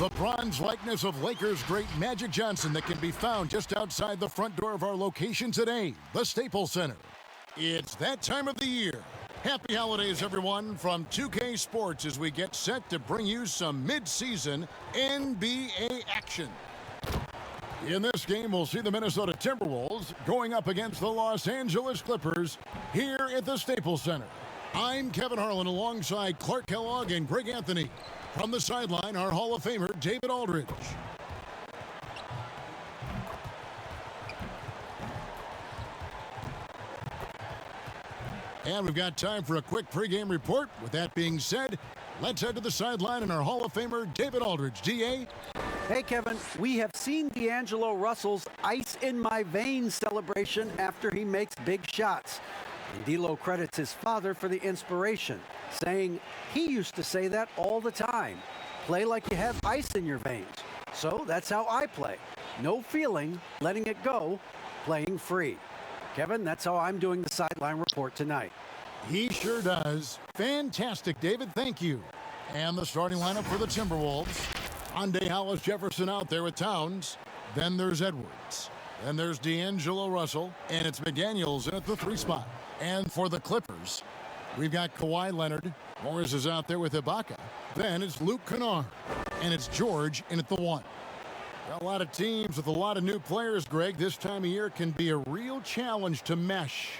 The bronze likeness of Lakers great Magic Johnson that can be found just outside the front door of our location today, the Staples Center. It's that time of the year. Happy holidays, everyone, from 2K Sports as we get set to bring you some mid-season NBA action. In this game, we'll see the Minnesota Timberwolves going up against the Los Angeles Clippers here at the Staples Center. I'm Kevin Harlan alongside Clark Kellogg and Greg Anthony. From the sideline, our Hall of Famer, David Aldridge. And we've got time for a quick pregame report. With that being said, let's head to the sideline and our Hall of Famer, David Aldridge. D.A.? Hey, Kevin, we have seen D'Angelo Russell's ice in my veins celebration after he makes big shots. And D'Lo credits his father for the inspiration, saying he used to say that all the time. Play like you have ice in your veins. So that's how I play. No feeling, letting it go, playing free. Kevin, that's how I'm doing the sideline report tonight. He sure does. Fantastic, David. Thank you. And the starting lineup for the Timberwolves. Andre Hollis Jefferson out there with Towns. Then there's Edwards. Then there's D'Angelo Russell. And it's McDaniels in at the 3 spot. And for the Clippers, we've got Kawhi Leonard. Morris is out there with Ibaka. Then it's Luke Kennard. And it's George in at the 1. A lot of teams with a lot of new players, Greg. This time of year can be a real challenge to mesh.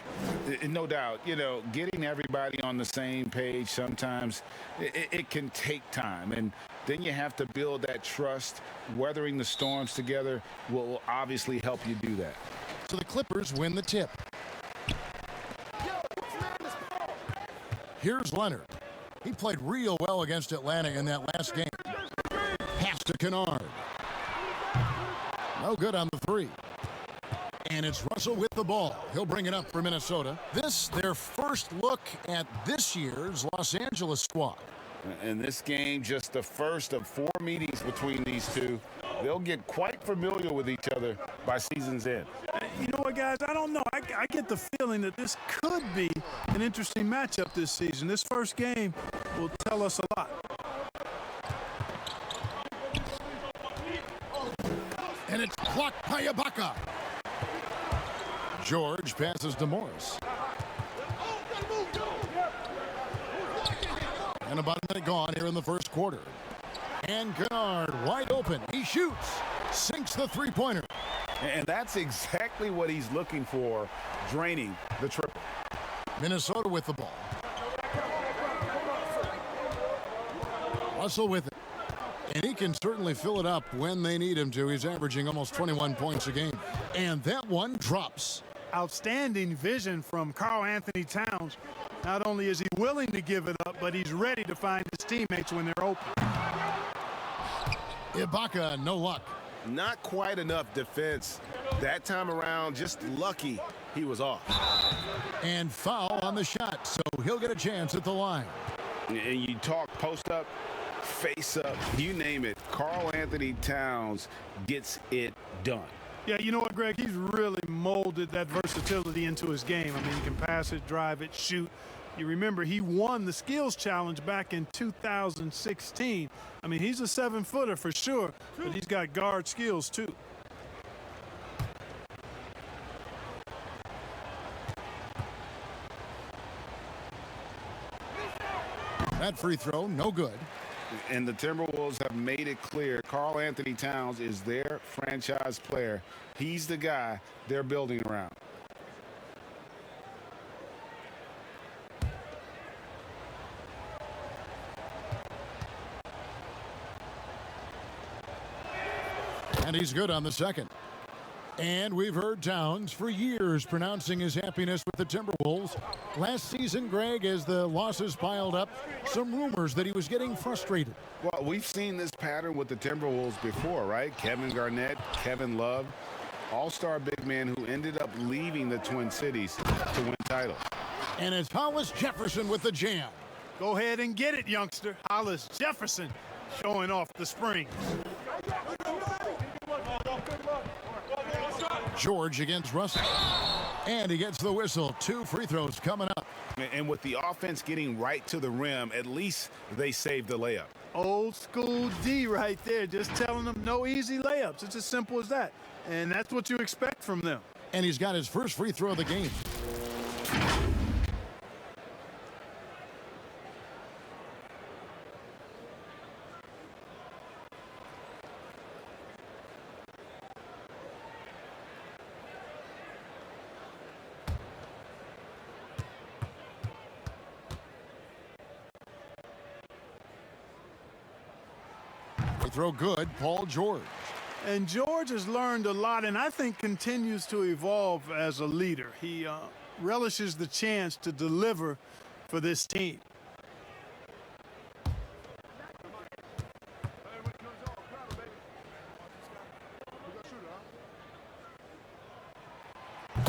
No doubt. You know, getting everybody on the same page sometimes, it can take time. And then you have to build that trust. Weathering the storms together will obviously help you do that. So the Clippers win the tip. Here's Leonard. He played real well against Atlanta in that last game. Pass to Kennard. No good on the 3. And it's Russell with the ball. He'll bring it up for Minnesota. This, their first look at this year's Los Angeles squad. And this game, just the first of 4 meetings between these two. They'll get quite familiar with each other by season's end. You know what, guys? I don't know. I get the feeling that this could be an interesting matchup this season. This first game will tell us a lot. And it's blocked by Ibaka. George passes to Morris. And about a minute gone here in the first quarter. And Kennard wide open. He shoots. Sinks the three-pointer. And that's exactly what he's looking for, draining the triple. Minnesota with the ball. Russell with it. And he can certainly fill it up when they need him to. He's averaging almost 21 points a game. And that one drops. Outstanding vision from Karl Anthony Towns. Not only is he willing to give it up, but he's ready to find his teammates when they're open. Ibaka, no luck. Not quite enough defense. That time around, just lucky he was off. And foul on the shot, so he'll get a chance at the line. And you talk post up, face up, you name it. Karl Anthony Towns gets it done. Yeah, you know what, Greg? He's really molded that versatility into his game. I mean, he can pass it, drive it, shoot. You remember he won the skills challenge back in 2016. I mean, he's a 7-footer for sure, but he's got guard skills too. That free throw, no good. And the Timberwolves have made it clear Karl Anthony Towns is their franchise player. He's the guy they're building around. And he's good on the second. And we've heard Towns for years pronouncing his happiness with the Timberwolves. Last season, Greg, as the losses piled up, some rumors that he was getting frustrated. Well, we've seen this pattern with the Timberwolves before, right? Kevin Garnett, Kevin Love, all-star big man who ended up leaving the Twin Cities to win titles. And it's Hollis Jefferson with the jam. Go ahead and get it, youngster. Hollis Jefferson showing off the springs. George against Russell. And he gets the whistle. 2 free throws coming up. And with the offense getting right to the rim, at least they saved the layup. Old school D right there, just telling them no easy layups. It's as simple as that. And that's what you expect from them. And he's got his first free throw of the game. Throw good, Paul George. And George has learned a lot and I think continues to evolve as a leader. He relishes the chance to deliver for this team.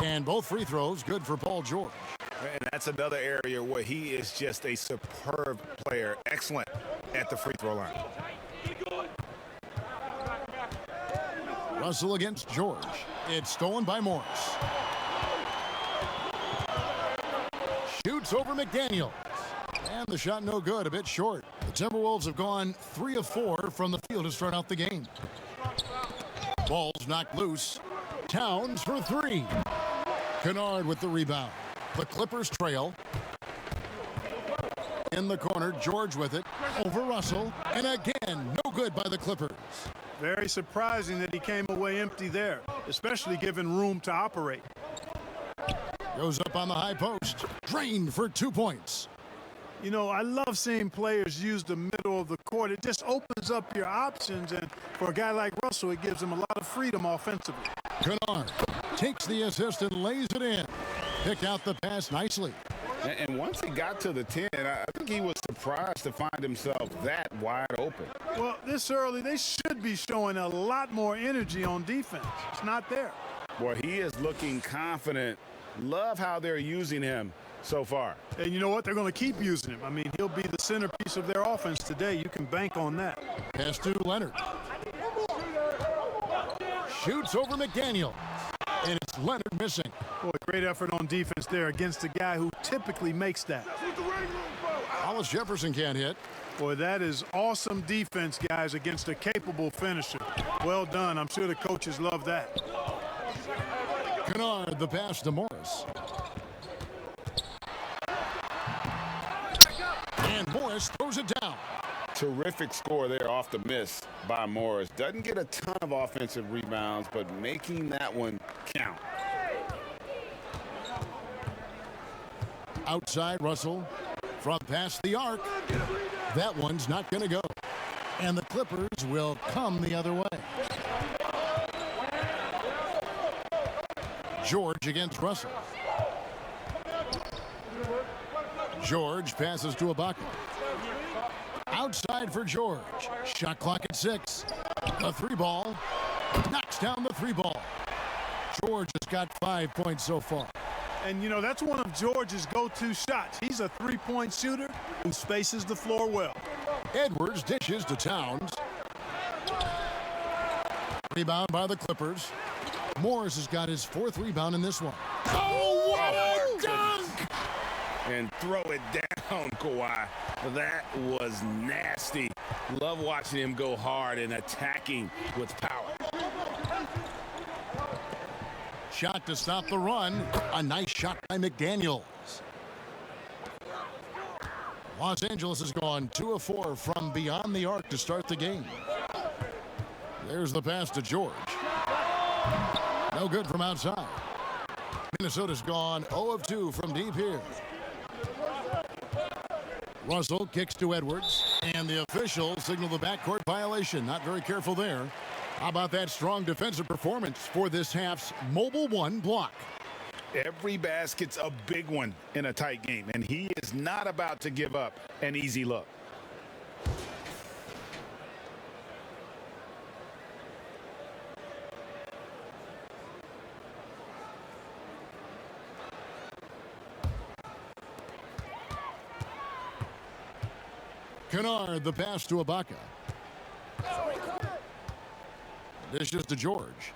And both free throws good for Paul George. And that's another area where he is just a superb player. Excellent at the free throw line. Russell against George. It's stolen by Morris. Shoots over McDaniels. And the shot no good, a bit short. The Timberwolves have gone 3 of 4 from the field to start out the game. Ball's knocked loose. Towns for 3. Kennard with the rebound. The Clippers trail. In the corner, George with it. Over Russell. And again, no good by the Clippers. Very surprising that he came away empty there, especially given room to operate. Goes up on the high post. Drained for 2 points. You know, I love seeing players use the middle of the court. It just opens up your options, and for a guy like Russell, it gives him a lot of freedom offensively. Kennard takes the assist and lays it in. Picked out the pass nicely. And once he got to the 10, I think he was surprised to find himself that wide open. Well, this early, they should be showing a lot more energy on defense. It's not there. Boy, he is looking confident. Love how they're using him so far. And you know what? They're going to keep using him. I mean, he'll be the centerpiece of their offense today. You can bank on that. Pass to Leonard. Shoots over McDaniel. And it's Leonard missing. Boy, great effort on defense there against a guy who typically makes that. Hollis Jefferson can't hit. Boy, that is awesome defense, guys, against a capable finisher. Well done. I'm sure the coaches love that. Kennard, the pass to Morris. And Morris throws it down. Terrific score there off the miss by Morris. Doesn't get a ton of offensive rebounds, but making that one count. Outside Russell from past the arc. That one's not going to go. And the Clippers will come the other way. George against Russell. George passes to Ibaka. Outside for George. Shot clock at 6. The 3 ball. Knocks down the 3 ball. George has got 5 points so far. And, you know, that's one of George's go-to shots. He's a three-point shooter who spaces the floor well. Edwards dishes to Towns. Rebound by the Clippers. Morris has got his 4th rebound in this one. Oh, what a dunk! And throw it down, Kawhi. That was nasty. Love watching him go hard and attacking with power. Shot to stop the run. A nice shot by McDaniels. Los Angeles has gone 2 of 4 from beyond the arc to start the game. There's the pass to George. No good from outside. Minnesota's gone 0 of 2 from deep here. Russell kicks to Edwards, and the officials signal the backcourt violation. Not very careful there. How about that strong defensive performance for this half's Mobile One block? Every basket's a big one in a tight game, and he is not about to give up an easy look. Kennard, the pass to Ibaka. Dishes to George.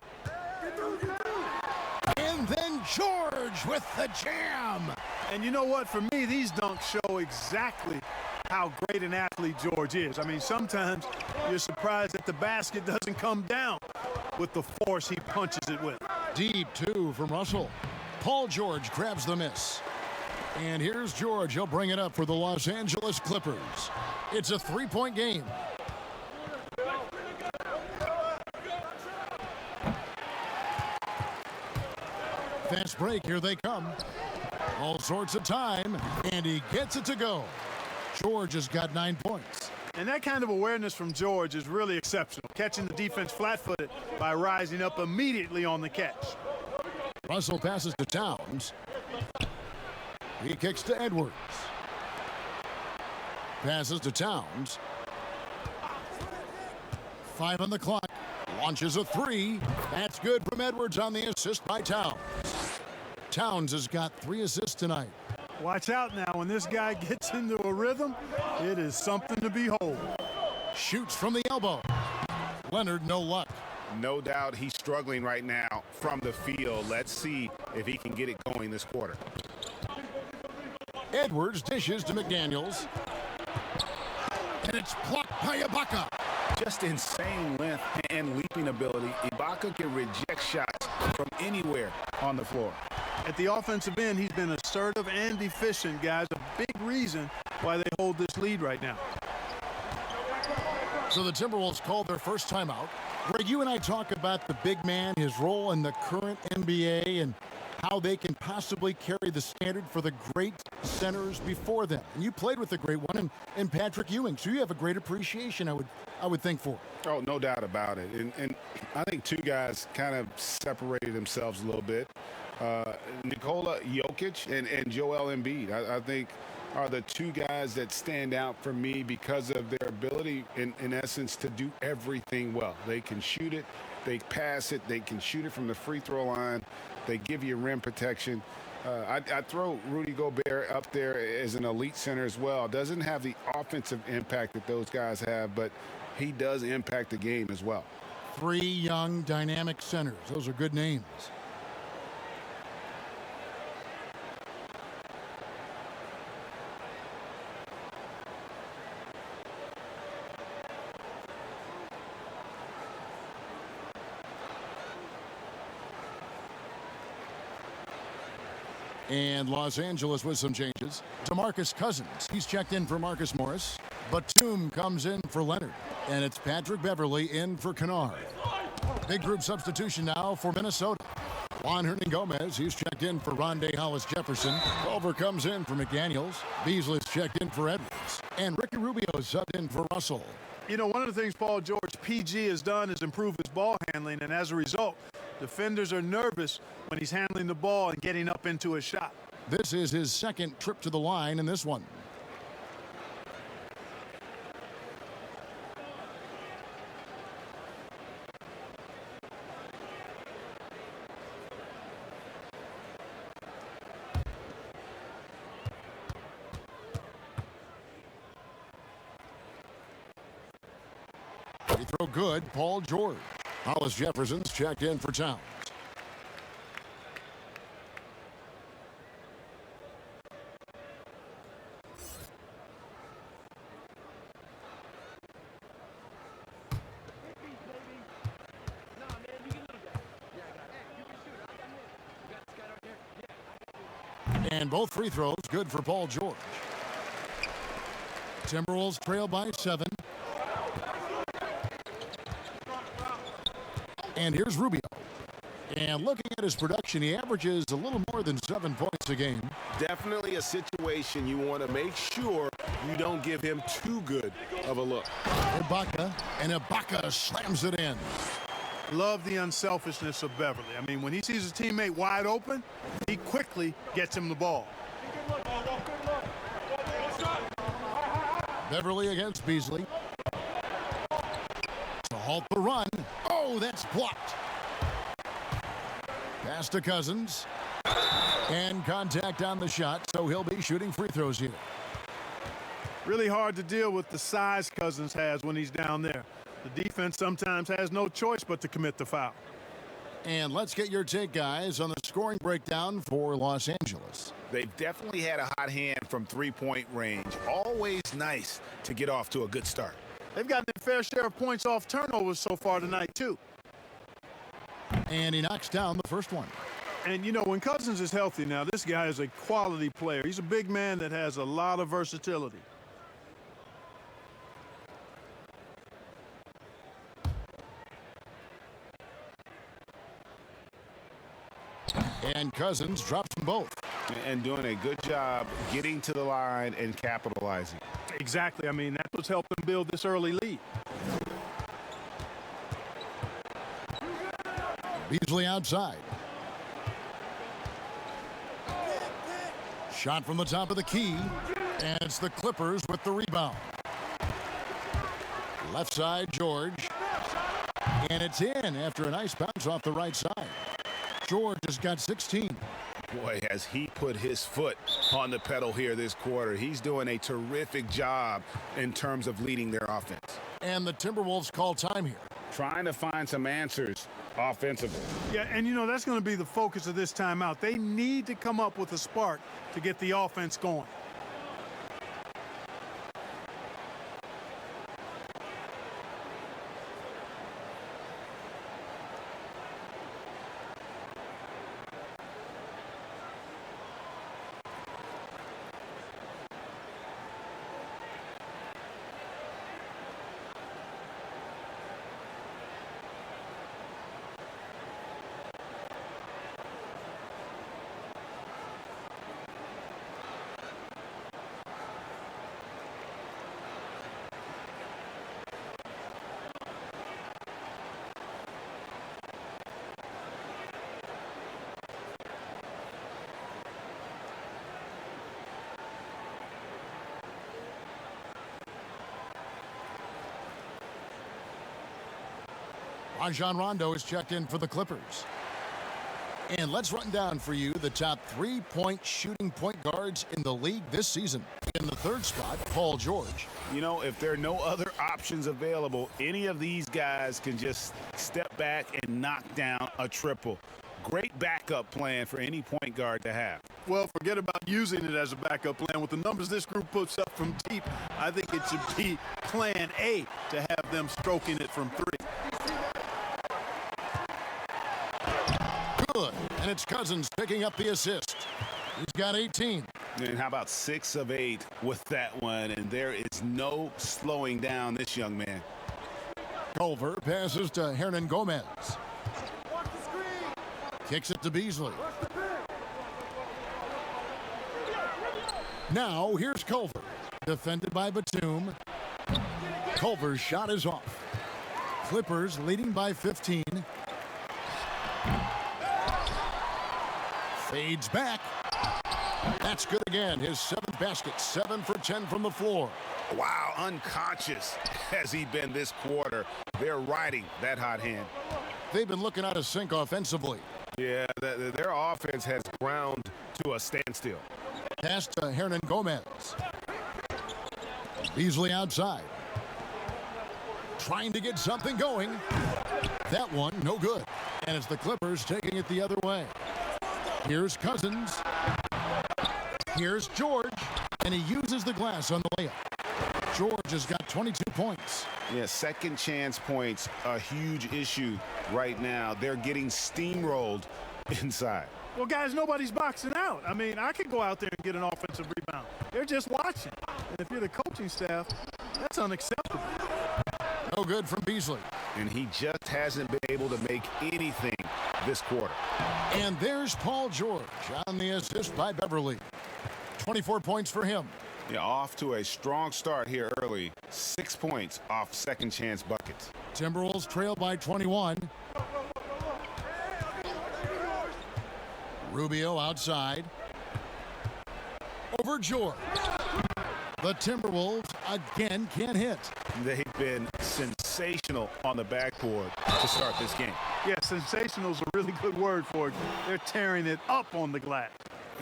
And then George with the jam. And you know what? For me, these dunks show exactly how great an athlete George is. I mean, sometimes you're surprised that the basket doesn't come down with the force he punches it with. Deep two from Russell. Paul George grabs the miss. And here's George. He'll bring it up for the Los Angeles Clippers. It's a three-point game. Fast break, here they come. All sorts of time, and he gets it to go. George has got 9 points. And that kind of awareness from George is really exceptional, catching the defense flat-footed by rising up immediately on the catch. Russell passes to Towns. He kicks to Edwards. Passes to Towns. 5 on the clock. Launches a three. That's good from Edwards on the assist by Towns. Towns has got 3 assists tonight. Watch out now. When this guy gets into a rhythm, it is something to behold. Shoots from the elbow. Leonard, no luck. No doubt he's struggling right now from the field. Let's see if he can get it going this quarter. Edwards dishes to McDaniels. And it's blocked by Ibaka. Just insane length and leaping ability. Ibaka can reject shots from anywhere on the floor. At the offensive end, he's been assertive and efficient, guys. A big reason why they hold this lead right now. So the Timberwolves called their first timeout. Greg, you and I talk about the big man, his role in the current NBA, and how they can possibly carry the standard for the great centers before them. And you played with the great one in Patrick Ewing, so you have a great appreciation, I would think, for. Oh, no doubt about it. And I think two guys kind of separated themselves a little bit. Nikola Jokic and Joel Embiid, I think, are the two guys that stand out for me because of their ability, in essence, to do everything well. They can shoot it, they pass it, they can shoot it from the free throw line, they give you rim protection. I throw Rudy Gobert up there as an elite center as well. Doesn't have the offensive impact that those guys have, but he does impact the game as well. 3 young, dynamic centers. Those are good names. And Los Angeles with some changes. DeMarcus Cousins, he's checked in for Marcus Morris. Batum comes in for Leonard. And it's Patrick Beverly in for Kennard. Big group substitution now for Minnesota. Juan Hernan-Gomez, he's checked in for Rondé Hollis-Jefferson. Culver comes in for McDaniels. Beasley's checked in for Edwards. And Ricky Rubio subbed in for Russell. You know, one of the things Paul George, PG, has done is improve his ball handling, and as a result, defenders are nervous when he's handling the ball and getting up into a shot. This is his second trip to the line in this one. Free throw good, Paul George. Hollis-Jefferson's checked in for Towns. And both free throws good for Paul George. Timberwolves trail by 7. And here's Rubio. And looking at his production, he averages a little more than 7 points a game. Definitely a situation you want to make sure you don't give him too good of a look. Ibaka, and Ibaka slams it in. Love the unselfishness of Beverly. I mean, when he sees his teammate wide open, he quickly gets him the ball. Beverly against Beasley. To halt the run. Oh, that's blocked. Pass to Cousins. And contact on the shot, so he'll be shooting free throws here. Really hard to deal with the size Cousins has when he's down there. The defense sometimes has no choice but to commit the foul. And let's get your take, guys, on the scoring breakdown for Los Angeles. They've definitely had a hot hand from three-point range. Always nice to get off to a good start. They've gotten a fair share of points off turnovers so far tonight, too. And he knocks down the first one. And, you know, when Cousins is healthy now, this guy is a quality player. He's a big man that has a lot of versatility. And Cousins drops them both. And doing a good job getting to the line and capitalizing. Exactly. I mean, that's what's helped them build this early lead. Beasley outside. Shot from the top of the key. And it's the Clippers with the rebound. Left side, George. And it's in after a nice bounce off the right side. George has got 16. Boy, has he put his foot on the pedal here this quarter. He's doing a terrific job in terms of leading their offense. And the Timberwolves call time here. Trying to find some answers offensively. Yeah, and you know, that's going to be the focus of this timeout. They need to come up with a spark to get the offense going. Rajon Rondo is checked in for the Clippers. And let's run down for you the top three-point shooting point guards in the league this season. In the third spot, Paul George. You know, if there are no other options available, any of these guys can just step back and knock down a triple. Great backup plan for any point guard to have. Well, forget about using it as a backup plan. With the numbers this group puts up from deep, I think it should be plan A to have them stroking it from three. Good. And it's Cousins picking up the assist. He's got 18. And how about 6 of 8 with that one? And there is no slowing down this young man. Culver passes to Hernan Gomez. Kicks it to Beasley. Now here's Culver. Defended by Batum. Culver's shot is off. Clippers leading by 15. Fades back. That's good again. His 7th basket. 7 for 10 from the floor. Wow, unconscious has he been this quarter. They're riding that hot hand. They've been looking out of sync offensively. Yeah, their offense has ground to a standstill. Pass to Hernan Gomez. Beasley outside. Trying to get something going. That one, no good. And it's the Clippers taking it the other way. Here's Cousins. Here's George. And he uses the glass on the layup. George has got 22 points. Yeah, second chance points, a huge issue right now. They're getting steamrolled inside. Well, guys, nobody's boxing out. I mean, I could go out there and get an offensive rebound. They're just watching. And if you're the coaching staff, that's unacceptable. No good from Beasley. And he just hasn't been able to make anything this quarter. And there's Paul George on the assist by Beverly. 24 points for him. Yeah, off to a strong start here early. 6 points off second chance buckets. Timberwolves trail by 21. Rubio outside. Over George. The Timberwolves again can't hit. They've been sensational on the backboard to start this game. Yeah, sensational is a really good word for it. They're tearing it up on the glass.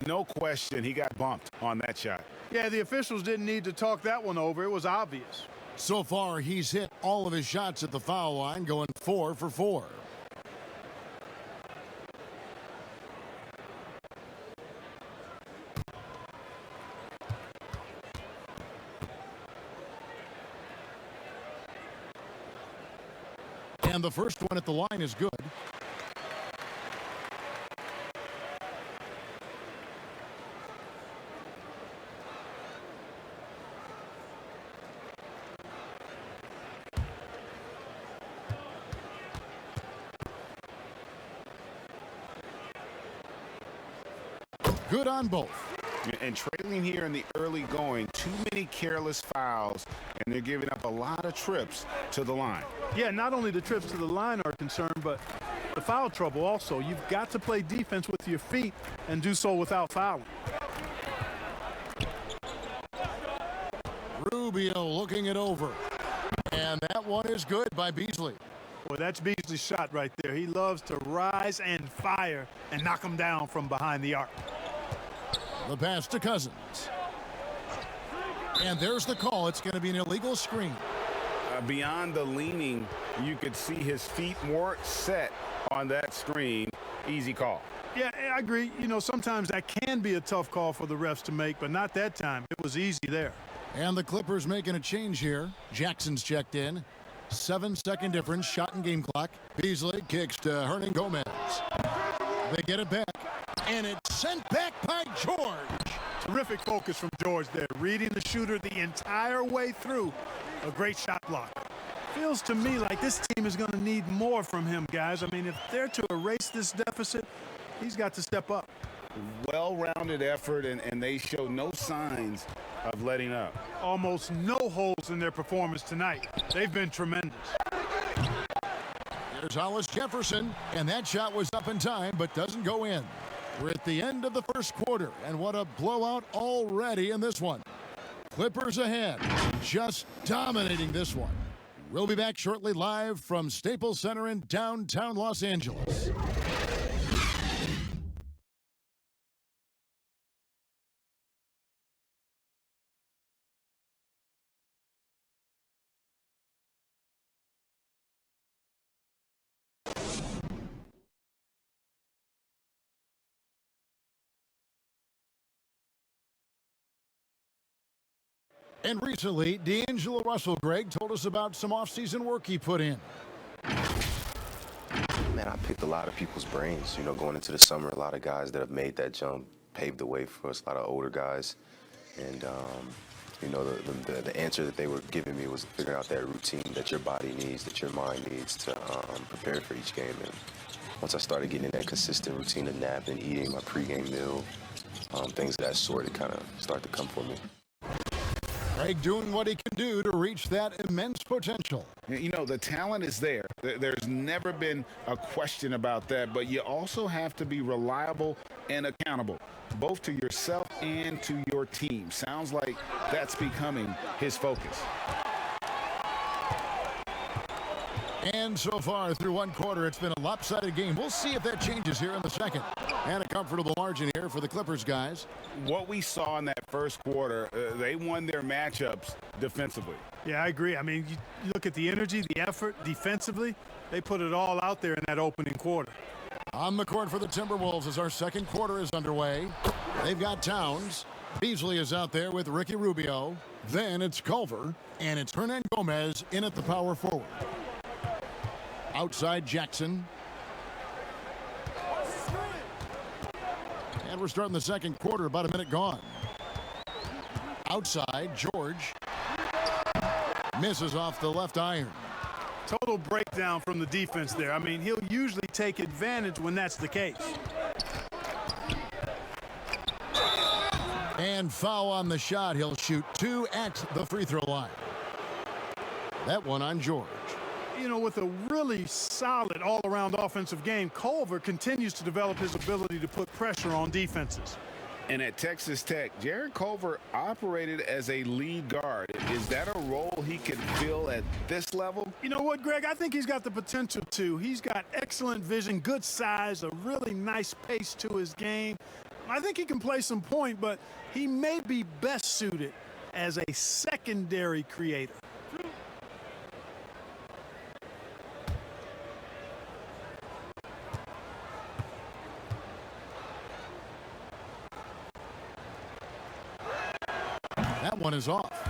No question, he got bumped on that shot. Yeah, the officials didn't need to talk that one over. It was obvious. So far, he's hit all of his shots at the foul line, going 4 for 4. And the first one at the line is good. Good on both. And trailing here in the early going, too many careless fouls, and they're giving up a lot of trips to the line. Yeah, not only the trips to the line are concerned, but the foul trouble also. You've got to play defense with your feet and do so without fouling. Rubio looking it over. And that one is good by Beasley. Boy, that's Beasley's shot right there. He loves to rise and fire and knock them down from behind the arc. The pass to Cousins. And there's the call. It's going to be an illegal screen. Beyond the leaning, you could see his feet weren't set on that screen. Easy call. Yeah, I agree. You know, sometimes that can be a tough call for the refs to make, but not that time. It was easy there. And the Clippers making a change here. Jackson's checked in. 7-second difference, shot and game clock. Beasley kicks to Hernan Gomez. They get it back. And it's sent back by George. Terrific focus from George there, reading the shooter the entire way through. A great shot block. Feels to me like this team is going to need more from him, guys. I mean, if they're to erase this deficit, he's got to step up. Well-rounded effort, and they show no signs of letting up. Almost no holes in their performance tonight. They've been tremendous. Here's Hollis Jefferson, and that shot was up in time, but doesn't go in. We're at the end of the first quarter, and what a blowout already in this one. Clippers ahead, just dominating this one. We'll be back shortly live from Staples Center in downtown Los Angeles. And recently, D'Angelo Russell, Greg, told us about some off-season work he put in. Man, I picked a lot of people's brains, you know, going into the summer. A lot of guys that have made that jump paved the way for us, a lot of older guys. And, you know, the answer that they were giving me was figuring out that routine that your body needs, that your mind needs to prepare for each game. And once I started getting in that consistent routine of napping, eating my pregame meal, things of that sort, it kind of started to come for me. Greg doing what he can do to reach that immense potential. You know, the talent is there. There's never been a question about that, but you also have to be reliable and accountable, both to yourself and to your team. Sounds like that's becoming his focus. And so far through one quarter, it's been a lopsided game. We'll see if that changes here in the second. And a comfortable margin here for the Clippers guys. What we saw in that first quarter, they won their matchups defensively. Yeah, I agree. I mean, you look at the energy, the effort defensively, they put it all out there in that opening quarter. On the court for the Timberwolves as our second quarter is underway. They've got Towns. Beasley is out there with Ricky Rubio. Then it's Culver. And it's Hernan Gomez in at the power forward. Outside Jackson. And we're starting the second quarter, about a minute gone. Outside, George. Misses off the left iron. Total breakdown from the defense there. I mean, he'll usually take advantage when that's the case. And foul on the shot. He'll shoot 2 at the free throw line. That one on George. You know, with a really solid all-around offensive game, Culver continues to develop his ability to put pressure on defenses. And at Texas Tech, Jared Culver operated as a lead guard. Is that a role he can fill at this level? You know what, Greg? I think he's got the potential to. He's got excellent vision, good size, a really nice pace to his game. I think he can play some point, but he may be best suited as a secondary creator. That one is off.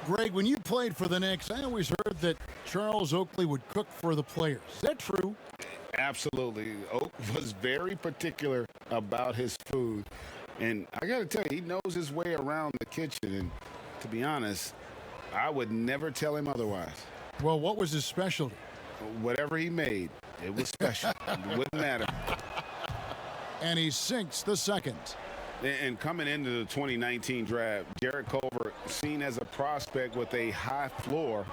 Greg, when you played for the Knicks, I always heard that Charles Oakley would cook for the players. Is that true? Absolutely. Oak was very particular about his food. And I got to tell you, he knows his way around the kitchen. And to be honest, I would never tell him otherwise. Well, what was his specialty? Whatever he made, it was special. It wouldn't matter. And he sinks the second. And coming into the 2019 draft, Jarrett Culver seen as a prospect with a high floor,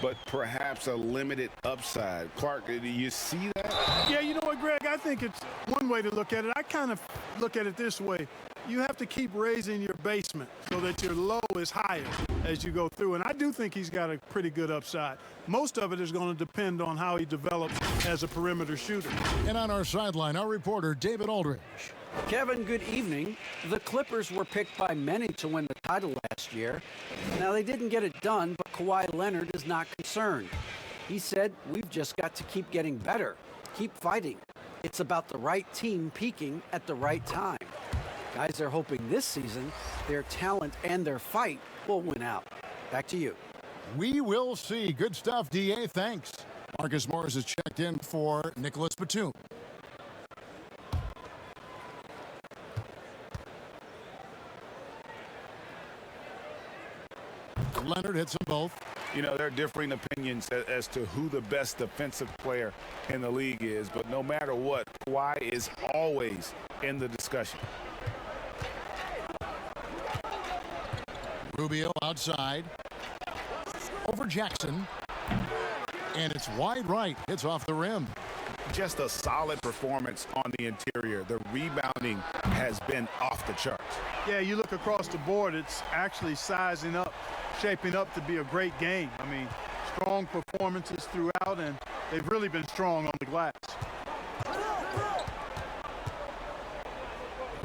but perhaps a limited upside. Clark, do you see that? Yeah, you know what, Greg? I think it's one way to look at it. I kind of look at it this way. You have to keep raising your basement so that your low is higher as you go through. And I do think he's got a pretty good upside. Most of it is going to depend on how he develops as a perimeter shooter. And on our sideline, our reporter, David Aldridge. Kevin, good evening. The Clippers were picked by many to win the title last year. Now, they didn't get it done, but Kawhi Leonard is not concerned. He said, "We've just got to keep getting better, keep fighting. It's about the right team peaking at the right time." Guys are hoping this season their talent and their fight will win out. Back to you. We will see. Good stuff, DA. Thanks. Marcus Morris has checked in for Nicholas Batum. Leonard hits them both. You know, there are differing opinions as to who the best defensive player in the league is, but no matter what, Kawhi is always in the discussion. Rubio outside. Over Jackson. And it's wide right. Hits off the rim. Just a solid performance on the interior. The rebounding has been off the charts. Yeah, you look across the board, it's actually sizing up, shaping up to be a great game. I mean, strong performances throughout, and they've really been strong on the glass.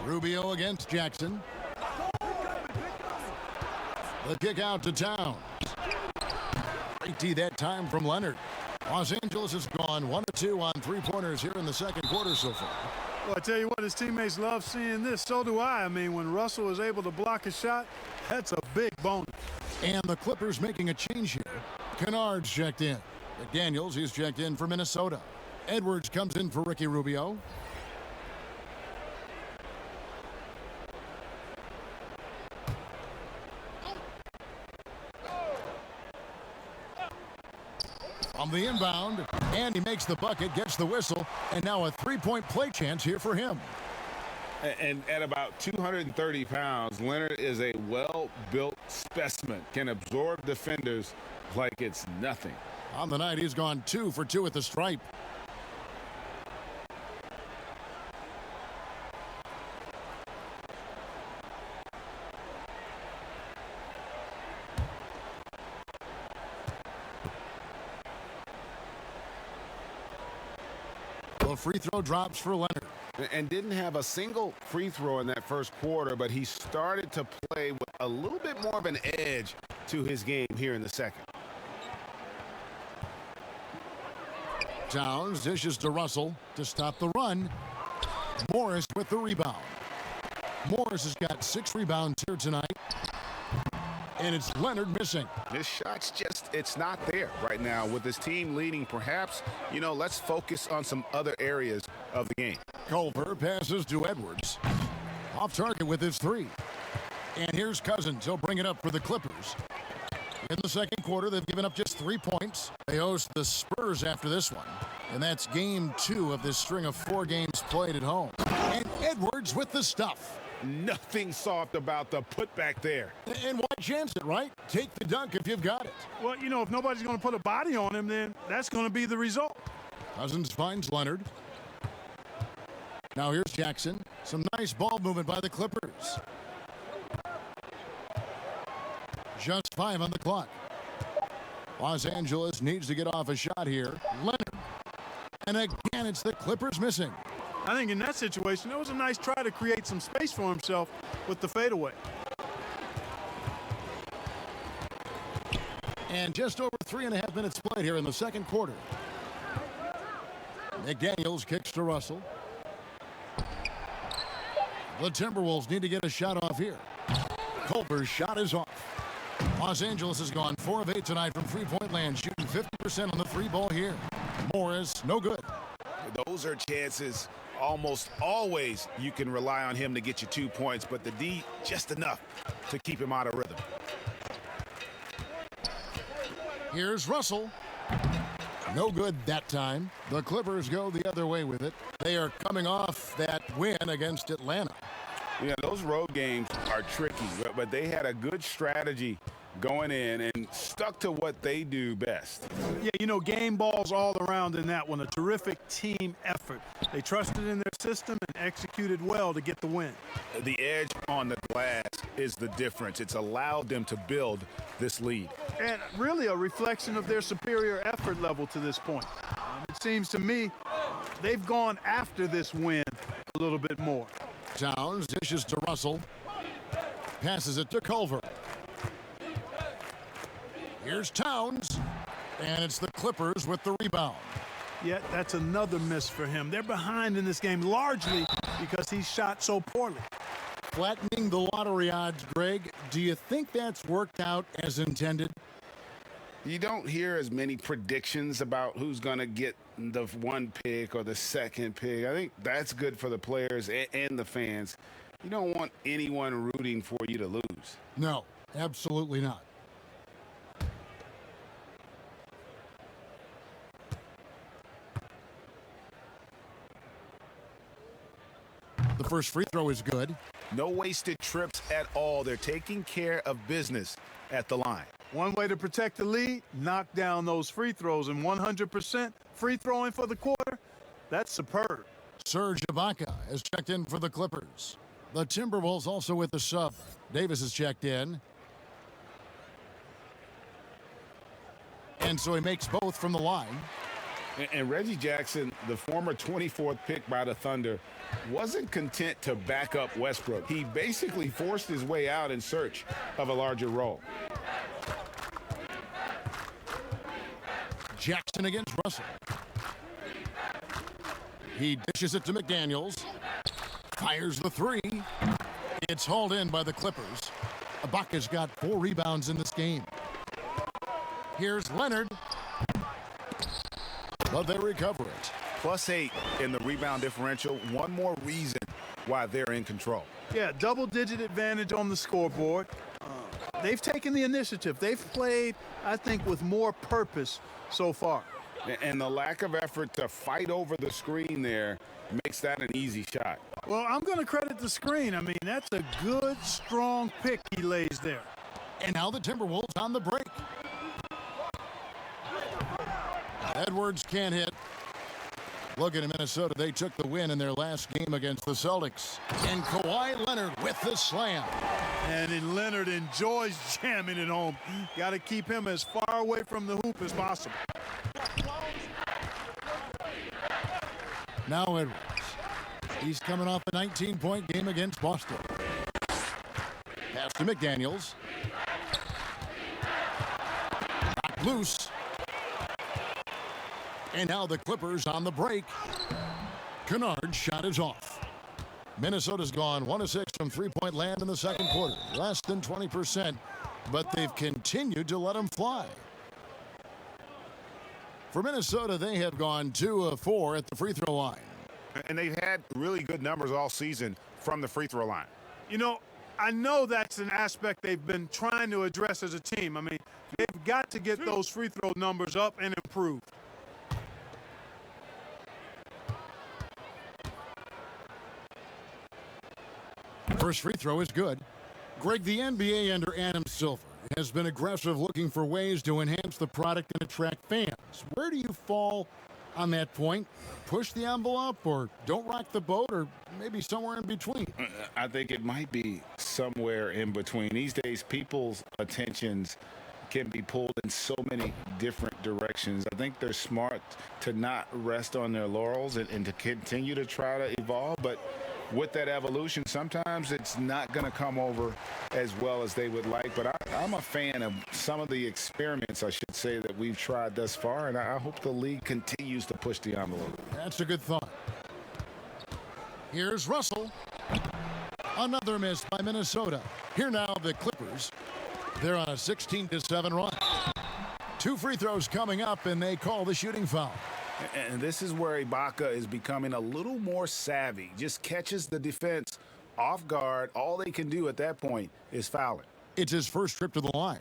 Rubio against Jackson. The kick out to Towns. Great D that time from Leonard. Los Angeles has gone 1 of 2 on three-pointers here in the second quarter so far. Well, I tell you what, his teammates love seeing this. So do I. I mean, when Russell is able to block a shot, that's a big bonus. And the Clippers making a change here. Kennard's checked in. McDaniels, he's checked in for Minnesota. Edwards comes in for Ricky Rubio. On the inbound, and he makes the bucket, gets the whistle, and now a three-point play chance here for him. And at about 230 pounds, Leonard is a well-built specimen, can absorb defenders like it's nothing. On the night, he's gone 2 for 2 at the stripe. The free throw drops for Leonard. And didn't have a single free throw in that first quarter, but he started to play with a little bit more of an edge to his game here in the second. Towns dishes to Russell to stop the run. Morris with the rebound. Morris has got 6 rebounds here tonight. And it's Leonard missing. This shot's just, it's not there right now with his team leading. Perhaps, you know, let's focus on some other areas of the game. Culver passes to Edwards. Off target with his 3. And here's Cousins. He'll bring it up for the Clippers. In the second quarter, they've given up just 3 points. They host the Spurs after this one. And that's game 2 of this string of 4 games played at home. And Edwards with the stuff. Nothing soft about the putback there. And why chance it, right? Take the dunk if you've got it. Well, you know, if nobody's going to put a body on him, then that's going to be the result. Cousins finds Leonard. Now here's Jackson. Some nice ball movement by the Clippers. Just 5 on the clock. Los Angeles needs to get off a shot here. Leonard. And again, it's the Clippers missing. I think in that situation, it was a nice try to create some space for himself with the fadeaway. And just over 3.5 minutes played here in the second quarter. McDaniels kicks to Russell. The Timberwolves need to get a shot off here. Culver's shot is off. Los Angeles has gone 4 of 8 tonight from three-point land, shooting 50% on the three ball here. Morris, no good. Those are chances almost always you can rely on him to get you 2 points, but the D just enough to keep him out of rhythm. Here's Russell. No good that time. The Clippers go the other way with it. They are coming off that win against Atlanta. Yeah, those road games are tricky, but they had a good strategy going in and stuck to what they do best. Yeah, you know, game balls all around in that one. A terrific team effort. They trusted in their system and executed well to get the win. The edge on the glass is the difference. It's allowed them to build this lead. And really a reflection of their superior effort level to this point. It seems to me they've gone after this win a little bit more. Towns dishes to Russell. Passes it to Culver. Here's Towns. And it's the Clippers with the rebound. Yet that's another miss for him. They're behind in this game largely because he shot so poorly. Flattening the lottery odds, Greg. Do you think that's worked out as intended? You don't hear as many predictions about who's going to get the one pick or the second pick. I think that's good for the players and the fans. You don't want anyone rooting for you to lose. No, absolutely not. The first free throw is good. No wasted trips at all. They're taking care of business at the line. One way to protect the lead, knock down those free throws, and 100% free throwing for the quarter, that's superb. Serge Ibaka has checked in for the Clippers. The Timberwolves also with the sub. Davis has checked in. And so he makes both from the line. And Reggie Jackson, the former 24th pick by the Thunder, wasn't content to back up Westbrook. He basically forced his way out in search of a larger role. Jackson against Russell. He dishes it to McDaniels. Fires the three. It's hauled in by the Clippers. Ibaka's got 4 rebounds in this game. Here's Leonard. But they recover it. +8 in the rebound differential. One more reason why they're in control. Yeah, double-digit advantage on the scoreboard. They've taken the initiative. They've played, I think, with more purpose so far. And the lack of effort to fight over the screen there makes that an easy shot. Well, I'm going to credit the screen. I mean, that's a good, strong pick he lays there. And now the Timberwolves on the break. Edwards can't hit. Looking at Minnesota, they took the win in their last game against the Celtics. And Kawhi Leonard with the slam. And then Leonard enjoys jamming it home. Got to keep him as far away from the hoop as possible. Now Edwards. He's coming off a 19-point game against Boston. Pass to McDaniels. Knocked loose. And now the Clippers on the break. Kennard's shot is off. Minnesota's gone 1 of 6 from three-point land in the second quarter. Less than 20%, but they've continued to let them fly. For Minnesota, they have gone 2 of 4 at the free throw line. And they've had really good numbers all season from the free throw line. You know, I know that's an aspect they've been trying to address as a team. I mean, they've got to get those free throw numbers up and improve. First free throw is good. Greg, the NBA under Adam Silver has been aggressive looking for ways to enhance the product and attract fans. Where do you fall on that point? Push the envelope or don't rock the boat or maybe somewhere in between? I think it might be somewhere in between. These days, people's attentions can be pulled in so many different directions. I think they're smart to not rest on their laurels and to continue to try to evolve. But with that evolution, sometimes it's not going to come over as well as they would like. But I'm a fan of some of the experiments, I should say, that we've tried thus far, and I hope the league continues to push the envelope. That's a good thought. Here's Russell. Another miss by Minnesota. Here now the Clippers. They're on a 16-7 run. 2 free throws coming up, and they call the shooting foul. And this is where Ibaka is becoming a little more savvy. Just catches the defense off guard. All they can do at that point is foul it. It's his first trip to the line.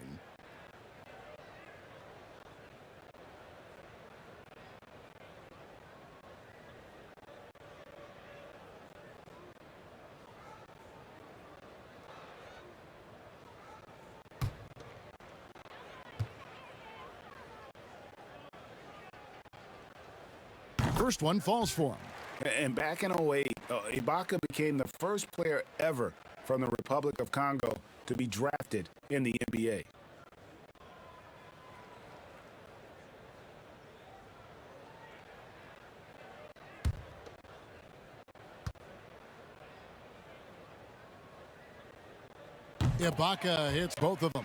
First one falls for him. And back in 08, Ibaka became the first player ever from the Republic of Congo to be drafted in the NBA. Ibaka hits both of them.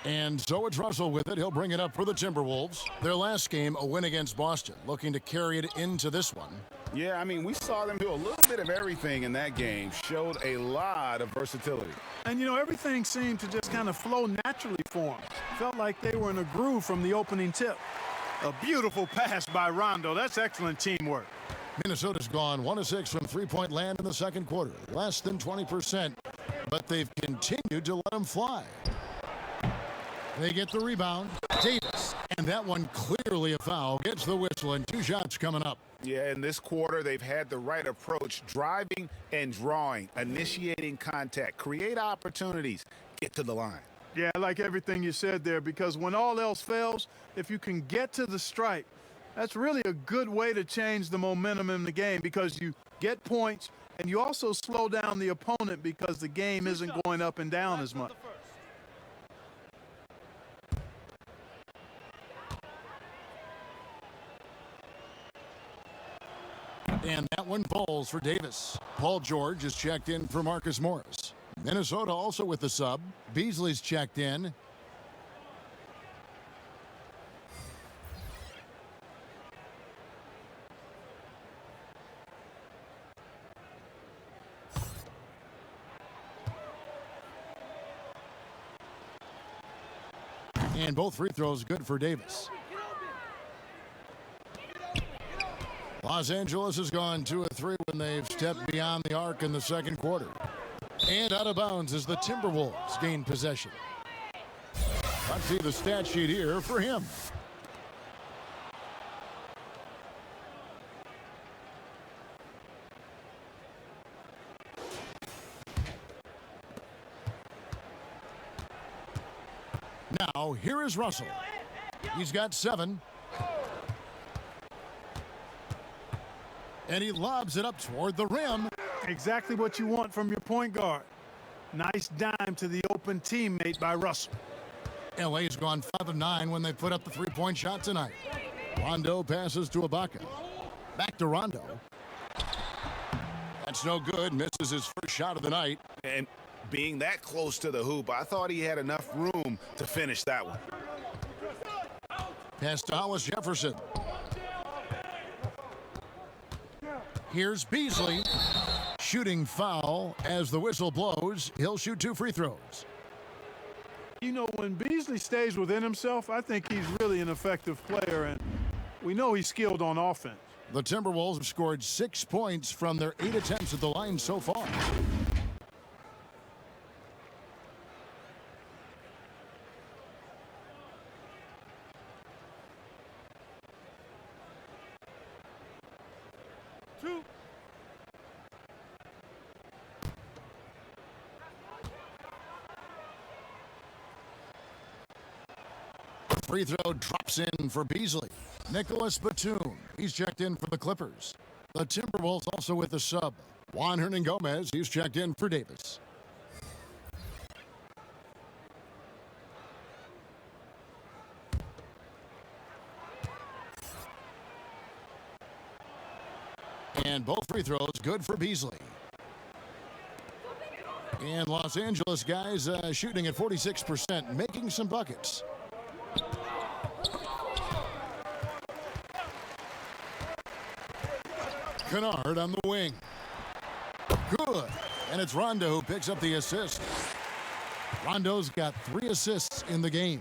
And so it's Russell with it. He'll bring it up for the Timberwolves. Their last game, a win against Boston, looking to carry it into this one. Yeah, I mean, we saw them do a little bit of everything in that game. Showed a lot of versatility. And, you know, everything seemed to just kind of flow naturally for them. Felt like they were in a groove from the opening tip. A beautiful pass by Rondo. That's excellent teamwork. Minnesota's gone 1 of 6 from three-point land in the second quarter. Less than 20%, but they've continued to let them fly. They get the rebound. Davis, and that one clearly a foul. Gets the whistle, and 2 shots coming up. Yeah, in this quarter, they've had the right approach, driving and drawing, initiating contact, create opportunities, get to the line. Yeah, I like everything you said there, because when all else fails, if you can get to the stripe, that's really a good way to change the momentum in the game, because you get points and you also slow down the opponent because the game isn't going up and down as much. And that one falls for Davis. Paul George is checked in for Marcus Morris. Minnesota also with the sub. Beasley's checked in. And both free throws good for Davis. Los Angeles has gone 2 of 3 when they've stepped beyond the arc in the second quarter. And out of bounds as the Timberwolves gain possession. Let's see the stat sheet here for him. Now, here is Russell. He's got 7. And he lobs it up toward the rim. Exactly what you want from your point guard. Nice dime to the open teammate by Russell. LA's gone 5 of 9 when they put up the three-point shot tonight. Rondo passes to Ibaka. Back to Rondo. That's no good. Misses his first shot of the night. And being that close to the hoop, I thought he had enough room to finish that one. Pass to Hollis Jefferson. Here's Beasley. Shooting foul as the whistle blows. He'll shoot 2 free throws. You know, when Beasley stays within himself, I think he's really an effective player, and we know he's skilled on offense. The Timberwolves have scored 6 points from their 8 attempts at the line so far. Free throw drops in for Beasley. Nicholas Batum, he's checked in for the Clippers. The Timberwolves also with the sub. Juan Hernangomez, he's checked in for Davis. And both free throws good for Beasley. And Los Angeles guys shooting at 46%, making some buckets. Kennard on the wing. Good. And it's Rondo who picks up the assist. Rondo's got 3 assists in the game.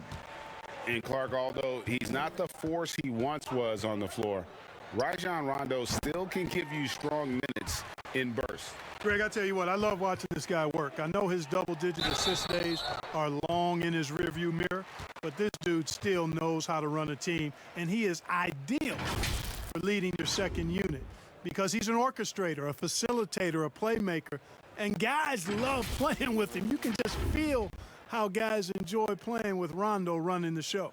And Clark, although he's not the force he once was on the floor, Rajon Rondo still can give you strong minutes in bursts. Greg, I tell you what, I love watching this guy work. I know his double-digit assist days are long in his rearview mirror, but this dude still knows how to run a team, and he is ideal for leading your second unit because he's an orchestrator, a facilitator, a playmaker, and guys love playing with him. You can just feel how guys enjoy playing with Rondo running the show.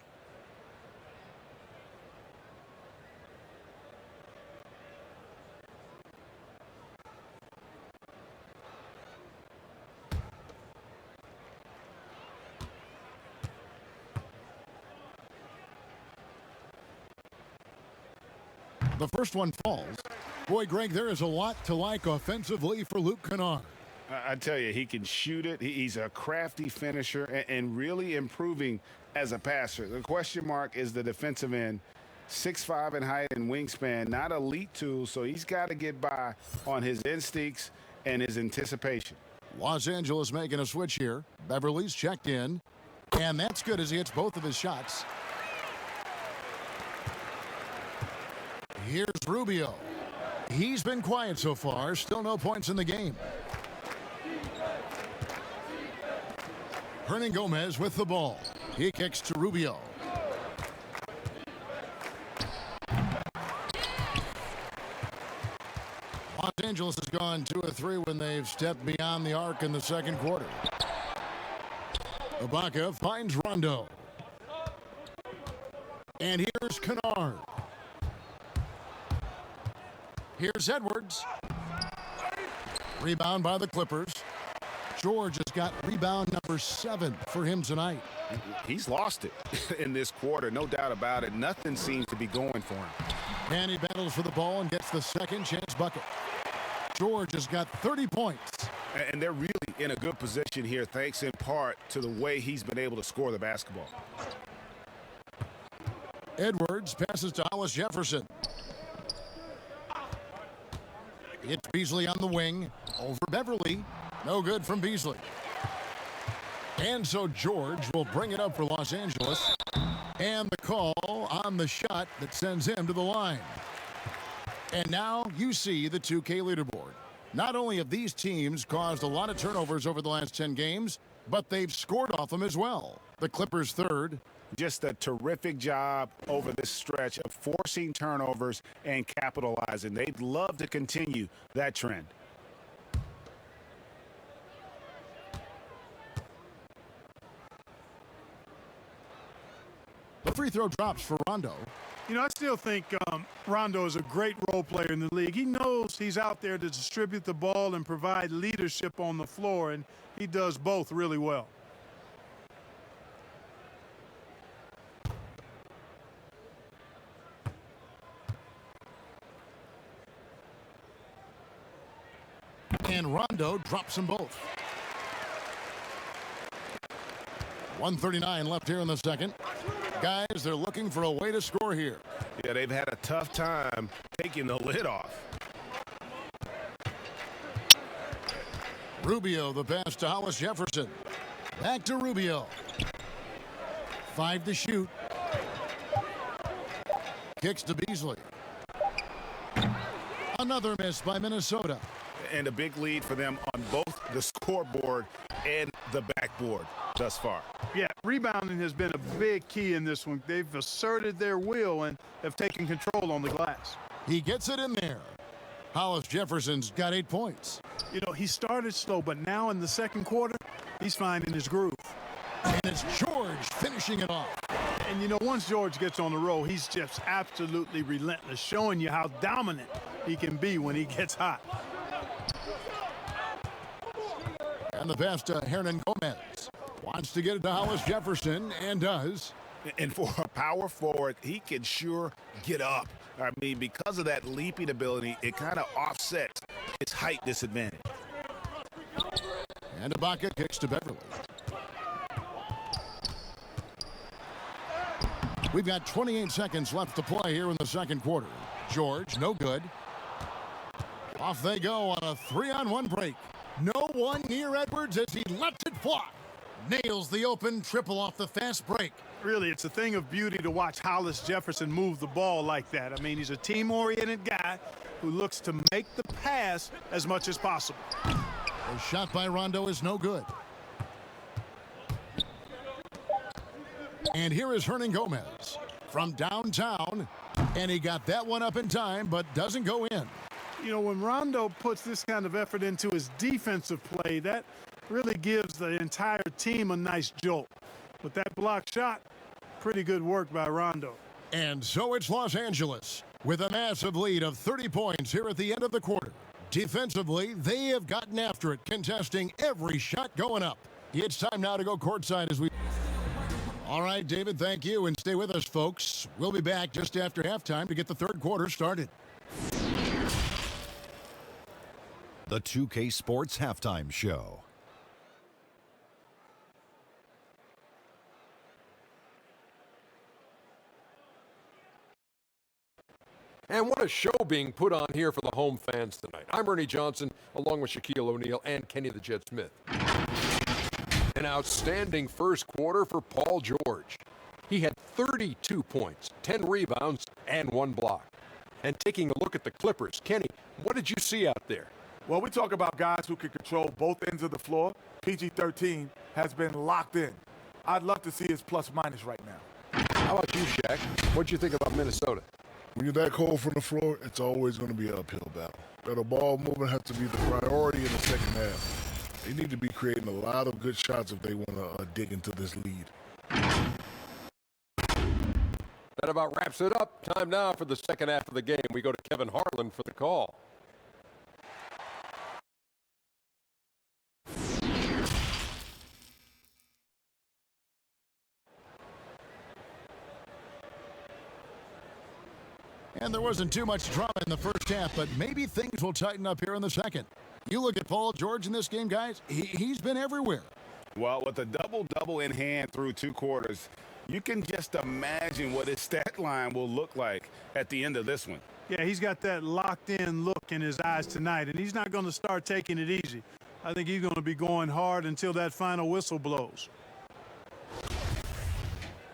The first one falls. Boy, Greg, there is a lot to like offensively for Luke Kennard. I tell you, he can shoot it. He's a crafty finisher and really improving as a passer. The question mark is the defensive end. 6'5" in height and wingspan, not elite tools, so he's got to get by on his instincts and his anticipation. Los Angeles making a switch here. Beverly's checked in, and that's good as he hits both of his shots. Here's Rubio. He's been quiet so far. Still no points in the game. Hernan Gomez with the ball. He kicks to Rubio. Los Angeles has gone 2 of 3 when they've stepped beyond the arc in the second quarter. Ibaka finds Rondo. And here's Kennard. Here's Edwards. Rebound by the Clippers. George has got rebound number 7 for him tonight. He's lost it in this quarter, no doubt about it. Nothing seems to be going for him. And he battles for the ball and gets the second chance bucket. George has got 30 points. And they're really in a good position here, thanks in part to the way he's been able to score the basketball. Edwards passes to Hollis Jefferson. It's Beasley on the wing. Over Beverly. No good from Beasley. And so George will bring it up for Los Angeles. And the call on the shot that sends him to the line. And now you see the 2K leaderboard. Not only have these teams caused a lot of turnovers over the last 10 games, but they've scored off them as well. The Clippers third. Just a terrific job over this stretch of forcing turnovers and capitalizing. They'd love to continue that trend. The free throw drops for Rondo. You know, I still think Rondo is a great role player in the league. He knows he's out there to distribute the ball and provide leadership on the floor, and he does both really well. And Rondo drops them both. 1:39 left here in the second. Guys, they're looking for a way to score here. Yeah, they've had a tough time taking the lid off. Rubio, the pass to Hollis Jefferson. Back to Rubio. 5 to shoot. Kicks to Beasley. Another miss by Minnesota. And a big lead for them on both the scoreboard and the backboard thus far. Yeah, rebounding has been a big key in this one. They've asserted their will and have taken control on the glass. He gets it in there. Hollis Jefferson's got 8 points. You know, he started slow, but now in the second quarter, he's finding his groove. And it's George finishing it off. And, you know, once George gets on the roll, he's just absolutely relentless, showing you how dominant he can be when he gets hot. And the pass to Hernan Gomez. Wants to get it to Hollis Jefferson, and does. And for a power forward, he can sure get up. I mean, because of that leaping ability, it kind of offsets its height disadvantage. And Ibaka kicks to Beverly. We've got 28 seconds left to play here in the second quarter. George, no good. Off they go on a 3-on-1 break. No one near Edwards as he lets it fly. Nails the open triple off the fast break. Really, it's a thing of beauty to watch Hollis Jefferson move the ball like that. I mean, he's a team-oriented guy who looks to make the pass as much as possible. The shot by Rondo is no good. And here is Hernan Gomez from downtown. And he got that one up in time, but doesn't go in. You know, when Rondo puts this kind of effort into his defensive play, that really gives the entire team a nice jolt. But that block shot, pretty good work by Rondo. And so it's Los Angeles with a massive lead of 30 points here at the end of the quarter. Defensively, they have gotten after it, contesting every shot going up. It's time now to go courtside as we... All right, David, thank you, and stay with us, folks. We'll be back just after halftime to get the third quarter started. The 2K Sports Halftime Show. And what a show being put on here for the home fans tonight. I'm Ernie Johnson, along with Shaquille O'Neal and Kenny the Jet Smith. An outstanding first quarter for Paul George. He had 32 points, 10 rebounds, and 1 block. And taking a look at the Clippers, Kenny, what did you see out there? Well, we talk about guys who can control both ends of the floor. PG-13 has been locked in. I'd love to see his plus-minus right now. How about you, Shaq? What'd you think about Minnesota? When you're that cold from the floor, it's always going to be an uphill battle. But the ball movement has to be the priority in the second half. They need to be creating a lot of good shots if they want to dig into this lead. That about wraps it up. Time now for the second half of the game. We go to Kevin Harlan for the call. And there wasn't too much drama in the first half, but maybe things will tighten up here in the second. You look at Paul George in this game, guys, he's been everywhere. Well, with a double-double in hand through 2 quarters, you can just imagine what his stat line will look like at the end of this one. Yeah, he's got that locked-in look in his eyes tonight, and he's not going to start taking it easy. I think he's going to be going hard until that final whistle blows.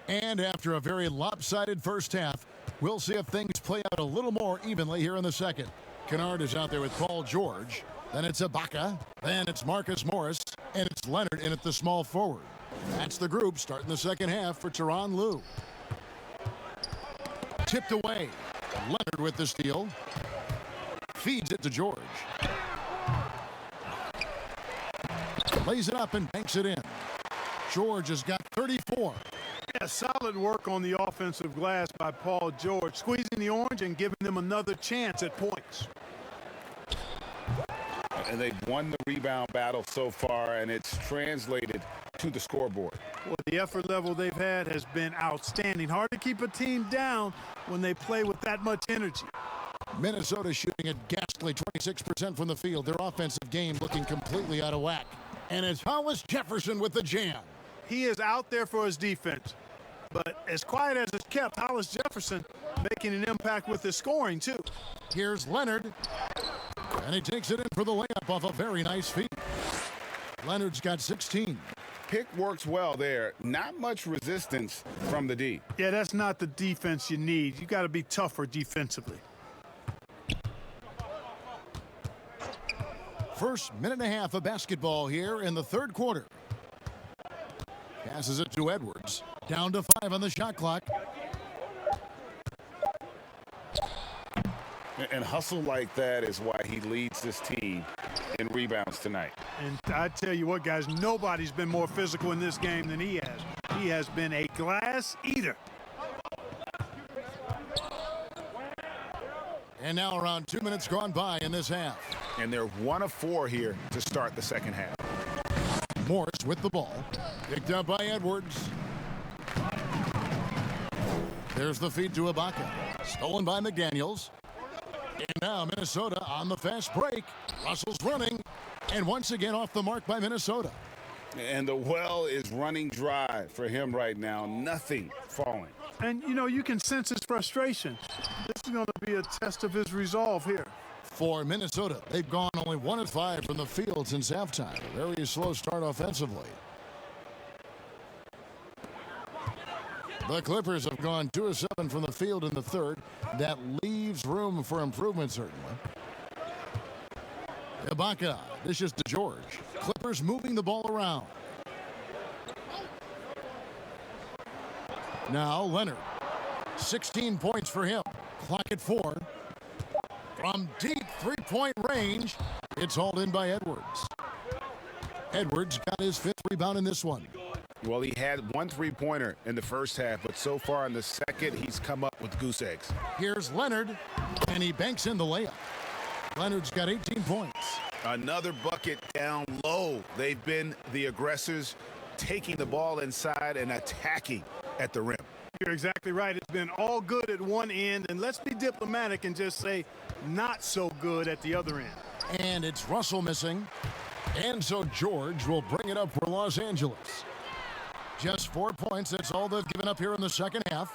And after a very lopsided first half, we'll see if things play out a little more evenly here in the second. Kennard is out there with Paul George. Then it's Ibaka. Then it's Marcus Morris. And it's Leonard in at the small forward. That's the group starting the second half for Tyronn Lue. Tipped away. Leonard with the steal. Feeds it to George. Lays it up and banks it in. George has got 34. Yeah, solid work on the offensive glass by Paul George, squeezing the orange and giving them another chance at points. And they've won the rebound battle so far, and it's translated to the scoreboard. Well, the effort level they've had has been outstanding. Hard to keep a team down when they play with that much energy. Minnesota shooting a ghastly 26% from the field. Their offensive game looking completely out of whack. And it's Hollis Jefferson with the jam. He is out there for his defense. But as quiet as it's kept, Hollis Jefferson making an impact with his scoring, too. Here's Leonard. And he takes it in for the layup off a very nice feed. Leonard's got 16. Pick works well there. Not much resistance from the D. Yeah, that's not the defense you need. You got to be tougher defensively. First minute and a half of basketball here in the third quarter. Passes it to Edwards. Down to 5 on the shot clock. And hustle like that is why he leads this team in rebounds tonight. And I tell you what, guys, nobody's been more physical in this game than he has. He has been a glass eater. And now around 2 minutes gone by in this half. And they're 1 of 4 here to start the second half. Morris with the ball. Picked up by Edwards. There's the feed to Ibaka. Stolen by McDaniels. And now Minnesota on the fast break. Russell's running. And once again off the mark by Minnesota. And the well is running dry for him right now. Nothing falling. And, you know, you can sense his frustration. This is going to be a test of his resolve here. For Minnesota, they've gone only 1 of 5 from the field since halftime. A very slow start offensively. The Clippers have gone 2 of 7 from the field in the third. That leaves room for improvement, certainly. Ibaka dishes to George. Clippers moving the ball around. Now Leonard. 16 points for him. Clock at 4. From deep three-point range, it's hauled in by Edwards. Edwards got his 5th rebound in this one. Well, he had 1 3-pointer in the first half, but so far in the second, he's come up with goose eggs. Here's Leonard, and he banks in the layup. Leonard's got 18 points. Another bucket down low. They've been the aggressors, taking the ball inside and attacking at the rim. You're exactly right. It's been all good at one end, and let's be diplomatic and just say not so good at the other end. And it's Russell missing. And so George will bring it up for Los Angeles. Just 4 points. That's all they've given up here in the second half.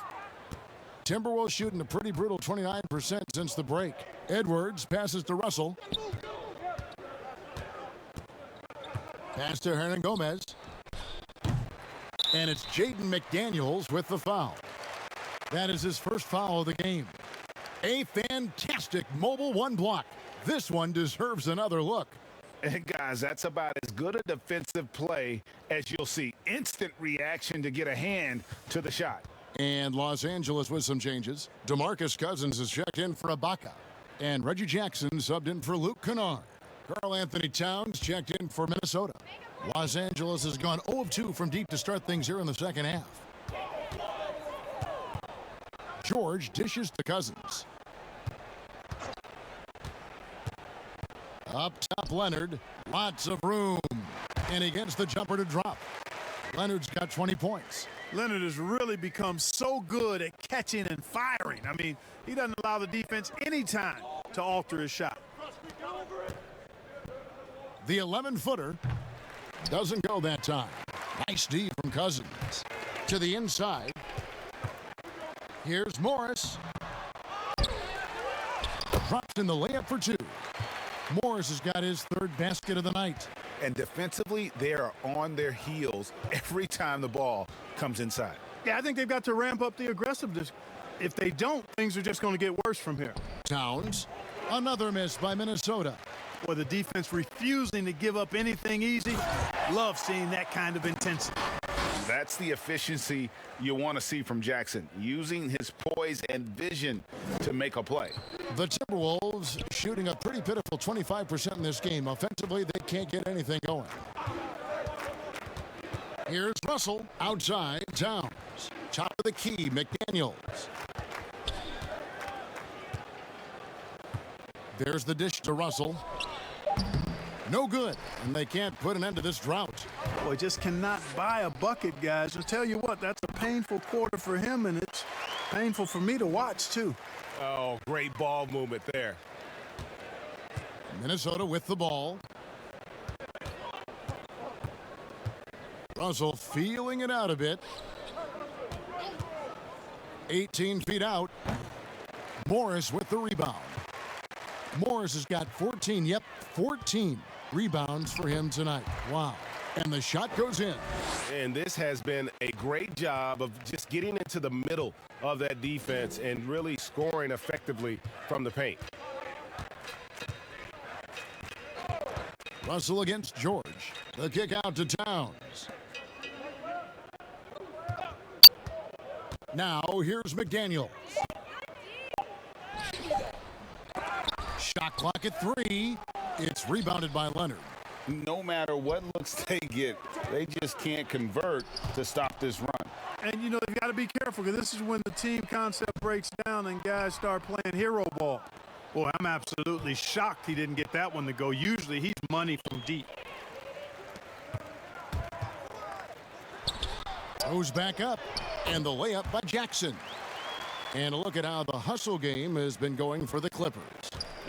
Timberwolves shooting a pretty brutal 29% since the break. Edwards passes to Russell. Pass to Hernan Gomez. And it's Jaden McDaniels with the foul. That is his first foul of the game. A fantastic mobile 1 block. This one deserves another look. And guys, that's about as good a defensive play as you'll see. Instant reaction to get a hand to the shot. And Los Angeles with some changes. DeMarcus Cousins is checked in for Ibaka. And Reggie Jackson subbed in for Luke Kennard. Karl Anthony Towns checked in for Minnesota. Los Angeles has gone 0 of 2 from deep to start things here in the second half. George dishes to Cousins. Up top, Leonard. Lots of room. And he gets the jumper to drop. Leonard's got 20 points. Leonard has really become so good at catching and firing. I mean, he doesn't allow the defense any time to alter his shot. The 11-footer doesn't go that time. Nice D from Cousins. To the inside. Here's Morris. Drops in the layup for 2. Morris has got his 3rd basket of the night. And defensively, they are on their heels every time the ball comes inside. Yeah, I think they've got to ramp up the aggressiveness. If they don't, things are just going to get worse from here. Towns. Another miss by Minnesota. Or the defense refusing to give up anything easy. Love seeing that kind of intensity. That's the efficiency you want to see from Jackson, using his poise and vision to make a play. The Timberwolves shooting a pretty pitiful 25% in this game. Offensively, they can't get anything going. Here's Russell outside. Towns. Top of the key, McDaniels. There's the dish to Russell. No good, and they can't put an end to this drought. Boy, just cannot buy a bucket, guys. I'll tell you what, that's a painful quarter for him, and it's painful for me to watch, too. Oh, great ball movement there. Minnesota with the ball. Russell feeling it out a bit. 18 feet out. Morris with the rebound. Morris has got 14 rebounds for him tonight. Wow. And the shot goes in. And this has been a great job of just getting into the middle of that defense and really scoring effectively from the paint. Russell against George. The kick out to Towns. Now here's McDaniels. Shot clock at 3. It's rebounded by Leonard. No matter what looks they get, they just can't convert to stop this run. And, you know, they've got to be careful because this is when the team concept breaks down and guys start playing hero ball. Boy, I'm absolutely shocked he didn't get that one to go. Usually he's money from deep. Goes back up, and the layup by Jackson. And a look at how the hustle game has been going for the Clippers.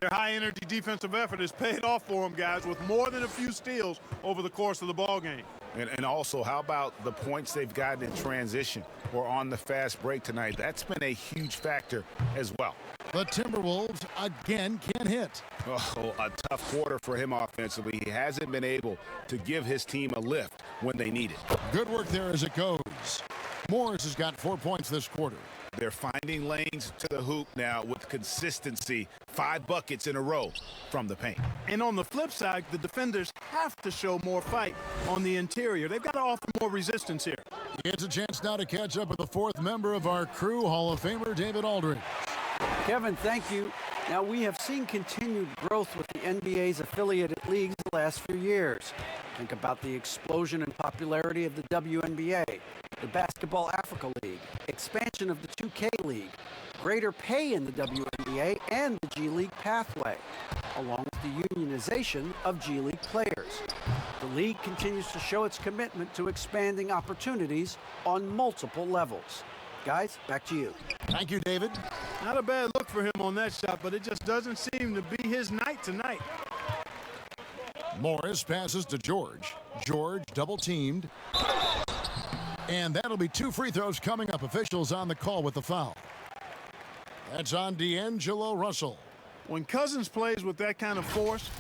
Their high-energy defensive effort has paid off for them, guys, with more than a few steals over the course of the ball game. And also, how about the points they've gotten in transition or on the fast break tonight? That's been a huge factor as well. The Timberwolves again can't hit. Oh, a tough quarter for him offensively. He hasn't been able to give his team a lift when they need it. Good work there as it goes. Morris has got 4 points this quarter. They're finding lanes to the hoop now with consistency. 5 buckets in a row from the paint. And on the flip side, the defenders have to show more fight on the interior. They've got to offer more resistance here. He gets a chance now to catch up with the 4th member of our crew, Hall of Famer David Aldridge. Kevin, thank you. Now, we have seen continued growth with the NBA's affiliated leagues the last few years. Think about the explosion in popularity of the WNBA, the Basketball Africa League, expansion of the 2K League, greater pay in the WNBA and the G League pathway, along with the unionization of G League players. The league continues to show its commitment to expanding opportunities on multiple levels. Guys, back to you. Thank you, David. Not a bad look for him on that shot, but it just doesn't seem to be his night tonight. Morris passes to George. George double teamed. And that'll be 2 free throws coming up. Officials on the call with the foul. That's on D'Angelo Russell. When Cousins plays with that kind of force,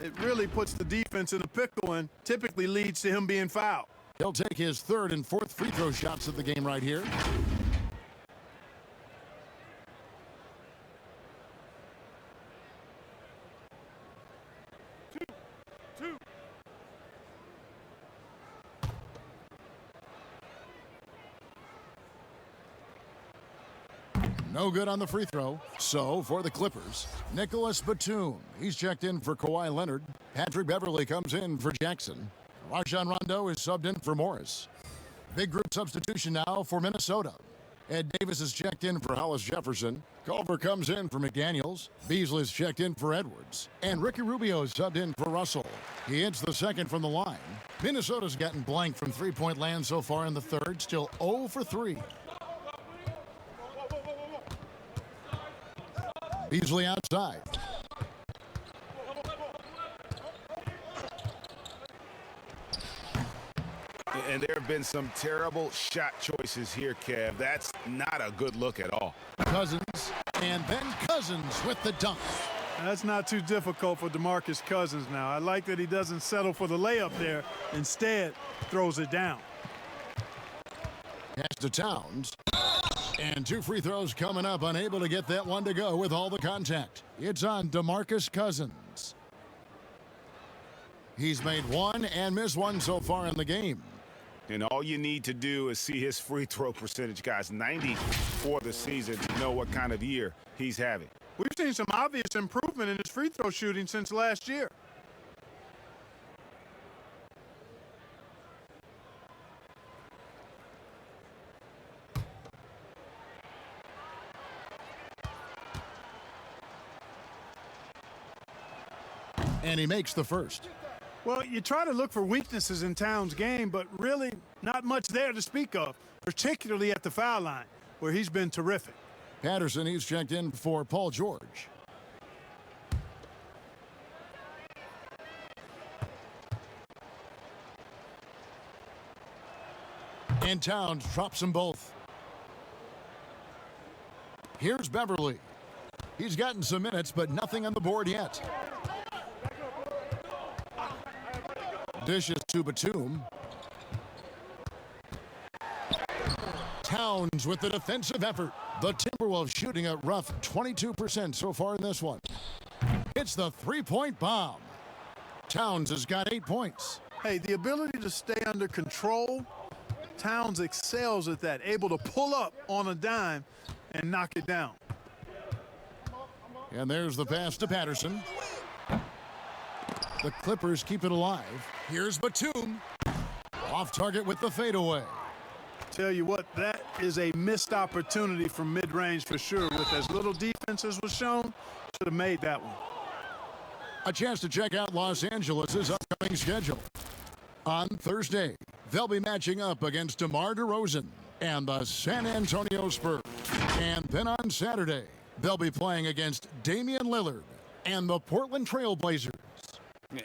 it really puts the defense in a pickle and typically leads to him being fouled. He'll take his 3rd and 4th free throw shots of the game right here. No good on the free throw. So, for the Clippers, Nicholas Batum. He's checked in for Kawhi Leonard. Patrick Beverly comes in for Jackson. Rajon Rondo is subbed in for Morris. Big group substitution now for Minnesota. Ed Davis is checked in for Hollis Jefferson. Culver comes in for McDaniels. Beasley's checked in for Edwards. And Ricky Rubio is subbed in for Russell. He hits the 2nd from the line. Minnesota's gotten blank from three-point land so far in the 3rd. Still 0 for 3. Beasley outside. And there have been some terrible shot choices here, Kev. That's not a good look at all. Cousins, and then Cousins with the dunk. That's not too difficult for DeMarcus Cousins now. I like that he doesn't settle for the layup there. Instead, throws it down. Pass to Towns. And 2 free throws coming up, unable to get that one to go with all the contact. It's on DeMarcus Cousins. He's made 1 and missed 1 so far in the game. And all you need to do is see his free throw percentage, guys. 90 for the season to know what kind of year he's having. We've seen some obvious improvement in his free throw shooting since last year. And he makes the first. Well, you try to look for weaknesses in Towns' game, but really not much there to speak of, particularly at the foul line, where he's been terrific. Patterson, he's checked in for Paul George. And Towns drops them both. Here's Beverly. He's gotten some minutes, but nothing on the board yet. Dishes to Batum. Towns with the defensive effort. The Timberwolves shooting a rough 22% so far in this one. It's the 3-point bomb. Towns has got 8 points. Hey, the ability to stay under control, Towns excels at that, able to pull up on a dime and knock it down. And there's the pass to Patterson. The Clippers keep it alive. Here's Batum. Off target with the fadeaway. Tell you what, that is a missed opportunity from mid-range for sure. With as little defense as was shown, should have made that one. A chance to check out Los Angeles' upcoming schedule. On Thursday, they'll be matching up against DeMar DeRozan and the San Antonio Spurs. And then on Saturday, they'll be playing against Damian Lillard and the Portland Trail Blazers.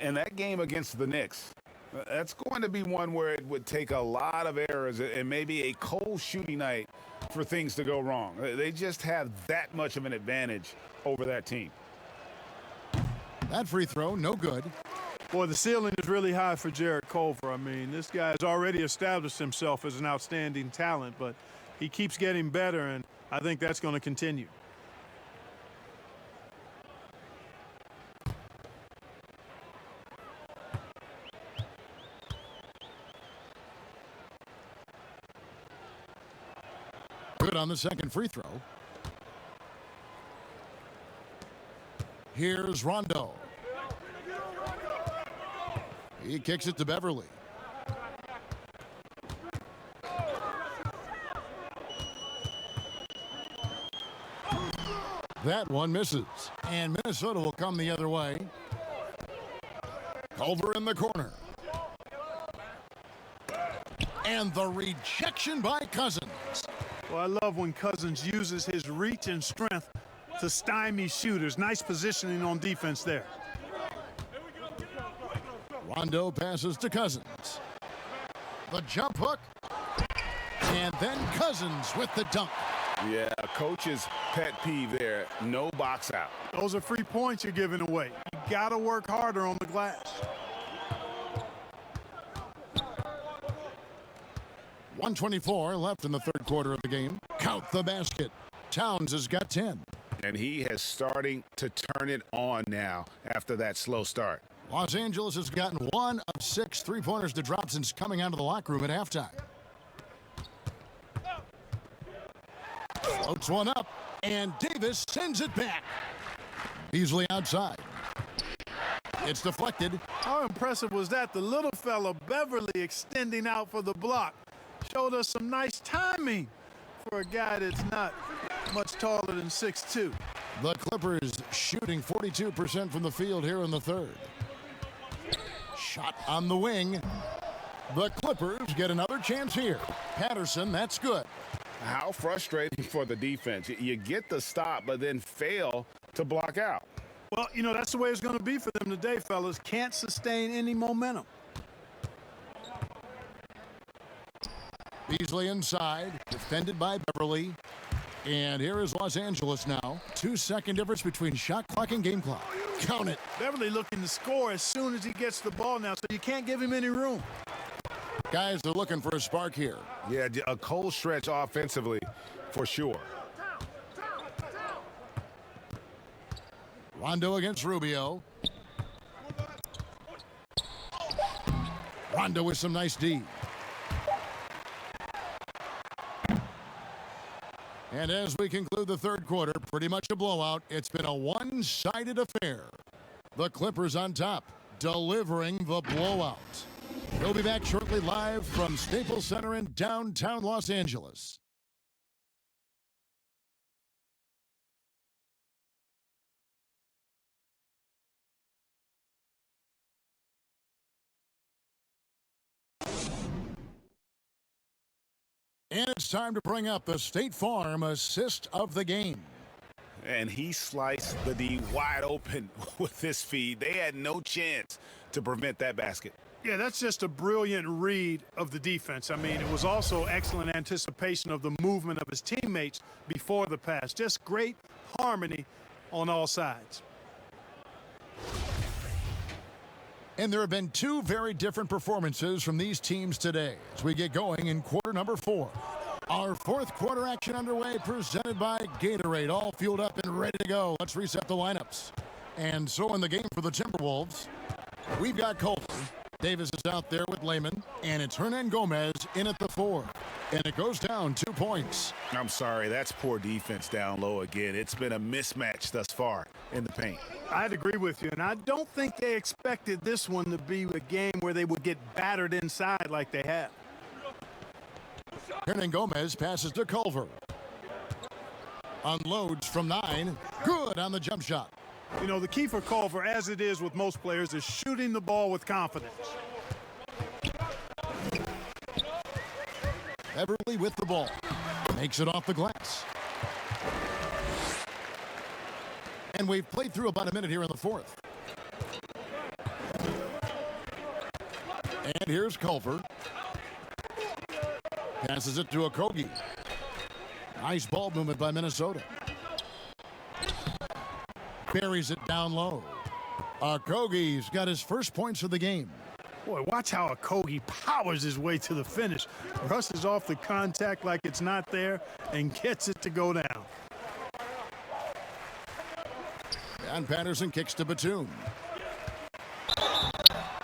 And that game against the Knicks, That's going to be one where it would take a lot of errors and maybe a cold shooting night for things to go wrong. They just have that much of an advantage over that team. That free throw, no good. Boy, the ceiling is really high for Jarrett Culver. I mean, this guy has already established himself as an outstanding talent, but he keeps getting better, and I think that's going to continue. Good on the second free throw. Here's Rondo. He kicks it to Beverly. That one misses. And Minnesota will come the other way. Culver in the corner. And the rejection by Cousins. Well, I love when Cousins uses his reach and strength to stymie shooters. Nice positioning on defense there. Rondo passes to Cousins. The jump hook. And then Cousins with the dunk. Yeah, a coach's pet peeve there. No box out. Those are free points you're giving away. You got to work harder on the glass. 1:24 left in the third quarter of the game. Count the basket. Towns has got 10. And he is starting to turn it on now after that slow start. Los Angeles has gotten 1 of 6 three-pointers to drop since coming out of the locker room at halftime. Floats one up, and Davis sends it back. Beasley outside. It's deflected. How impressive was that? The little fella, Beverly, extending out for the block. Showed us some nice timing for a guy that's not much taller than 6'2". The Clippers shooting 42% from the field here in the third. Shot on the wing. The Clippers get another chance here. Patterson, that's good. How frustrating for the defense. You get the stop, but then fail to block out. Well, you know, that's the way it's going to be for them today, fellas. Can't sustain any momentum. Beasley inside, defended by Beverly. And here is Los Angeles now. 2-second difference between shot clock and game clock. Count it. Beverly looking to score as soon as he gets the ball now, so you can't give him any room. Guys are looking for a spark here. Yeah, a cold stretch offensively for sure. Rondo against Rubio. Rondo with some nice D. And as we conclude the third quarter, pretty much a blowout. It's been a one-sided affair. The Clippers on top, delivering the blowout. We'll be back shortly live from Staples Center in downtown Los Angeles. And it's time to bring up the State Farm assist of the game. And he sliced the D wide open with his feed. They had no chance to prevent that basket. Yeah, that's just a brilliant read of the defense. I mean, it was also excellent anticipation of the movement of his teammates before the pass. Just great harmony on all sides. And there have been two very different performances from these teams today as we get going in quarter number 4. Our fourth quarter action underway, presented by Gatorade, all fueled up and ready to go. Let's reset the lineups. And so in the game for the Timberwolves, we've got Culver. Davis is out there with Lehman, and it's Hernan Gomez in at the 4. And it goes down 2 points. I'm sorry, that's poor defense down low again. It's been a mismatch thus far in the paint. I'd agree with you, and I don't think they expected this one to be a game where they would get battered inside like they have. Hernan Gomez passes to Culver. Unloads from 9. Good on the jump shot. You know, the key for Culver, as it is with most players, is shooting the ball with confidence. Beverly with the ball. Makes it off the glass. And we've played through about a minute here in the fourth. And here's Culver. Passes it to Okogie. Nice ball movement by Minnesota. Buries it down low. Okogie's got his first points of the game. Boy, watch how Okogie powers his way to the finish. Rushes off the contact like it's not there and gets it to go down. And Patterson kicks to Batum.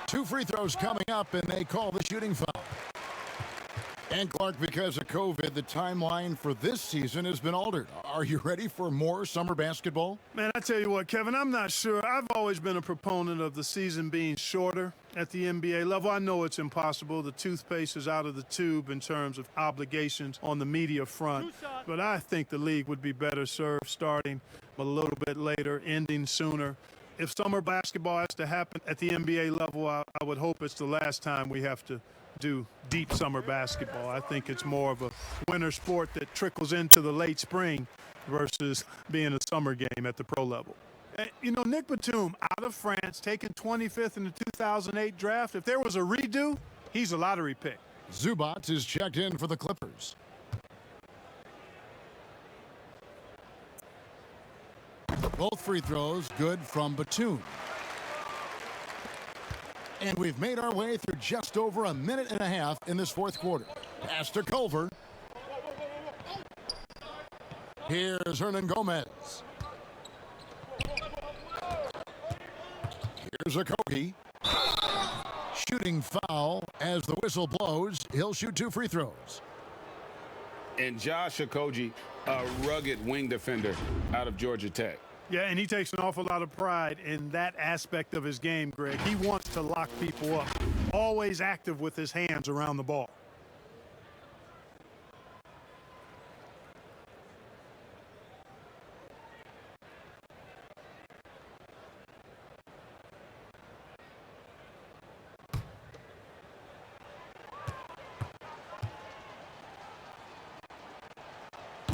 2 free throws coming up, and they call the shooting foul. And Clark, because of COVID, the timeline for this season has been altered. Are you ready for more summer basketball? Man, I tell you what, Kevin, I'm not sure. I've always been a proponent of the season being shorter at the NBA level. I know it's impossible. The toothpaste is out of the tube in terms of obligations on the media front. But I think the league would be better served starting a little bit later, ending sooner. If summer basketball has to happen at the NBA level, I would hope it's the last time we have to do deep summer basketball. I think it's more of a winter sport that trickles into the late spring versus being a summer game at the pro level. And, you know, Nick Batum out of France, taken 25th in the 2008 draft. If there was a redo, he's a lottery pick. Zubac is checked in for the Clippers. Both free throws good from Batum. And we've made our way through just over a minute and a half in this fourth quarter. Pass to Culver. Here's Hernan Gomez. Here's Okogie. Shooting foul as the whistle blows. He'll shoot 2 free throws. And Josh Okogie, a rugged wing defender out of Georgia Tech. Yeah, and he takes an awful lot of pride in that aspect of his game, Greg. He wants to lock people up. Always active with his hands around the ball.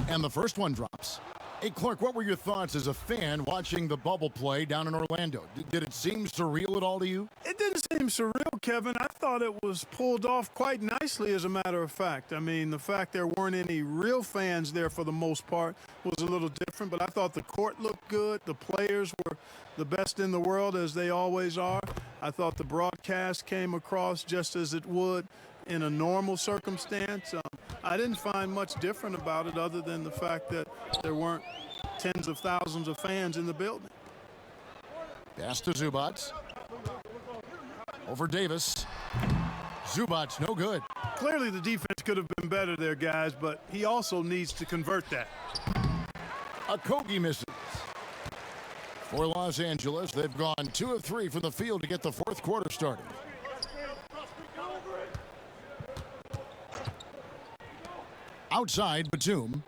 And the first one drops. Hey, Clark, what were your thoughts as a fan watching the bubble play down in Orlando? Did it seem surreal at all to you? It didn't seem surreal, Kevin. I thought it was pulled off quite nicely, as a matter of fact. I mean, the fact there weren't any real fans there for the most part was a little different, but I thought the court looked good. The players were the best in the world, as they always are. I thought the broadcast came across just as it would in a normal circumstance. I didn't find much different about it other than the fact that there weren't tens of thousands of fans in the building. Pass to Zubac. Over Davis. Zubac, no good. Clearly the defense could have been better there, guys, but he also needs to convert that. Okogie misses. For Los Angeles, they've gone 2 of 3 from the field to get the fourth quarter started. Outside, Batum.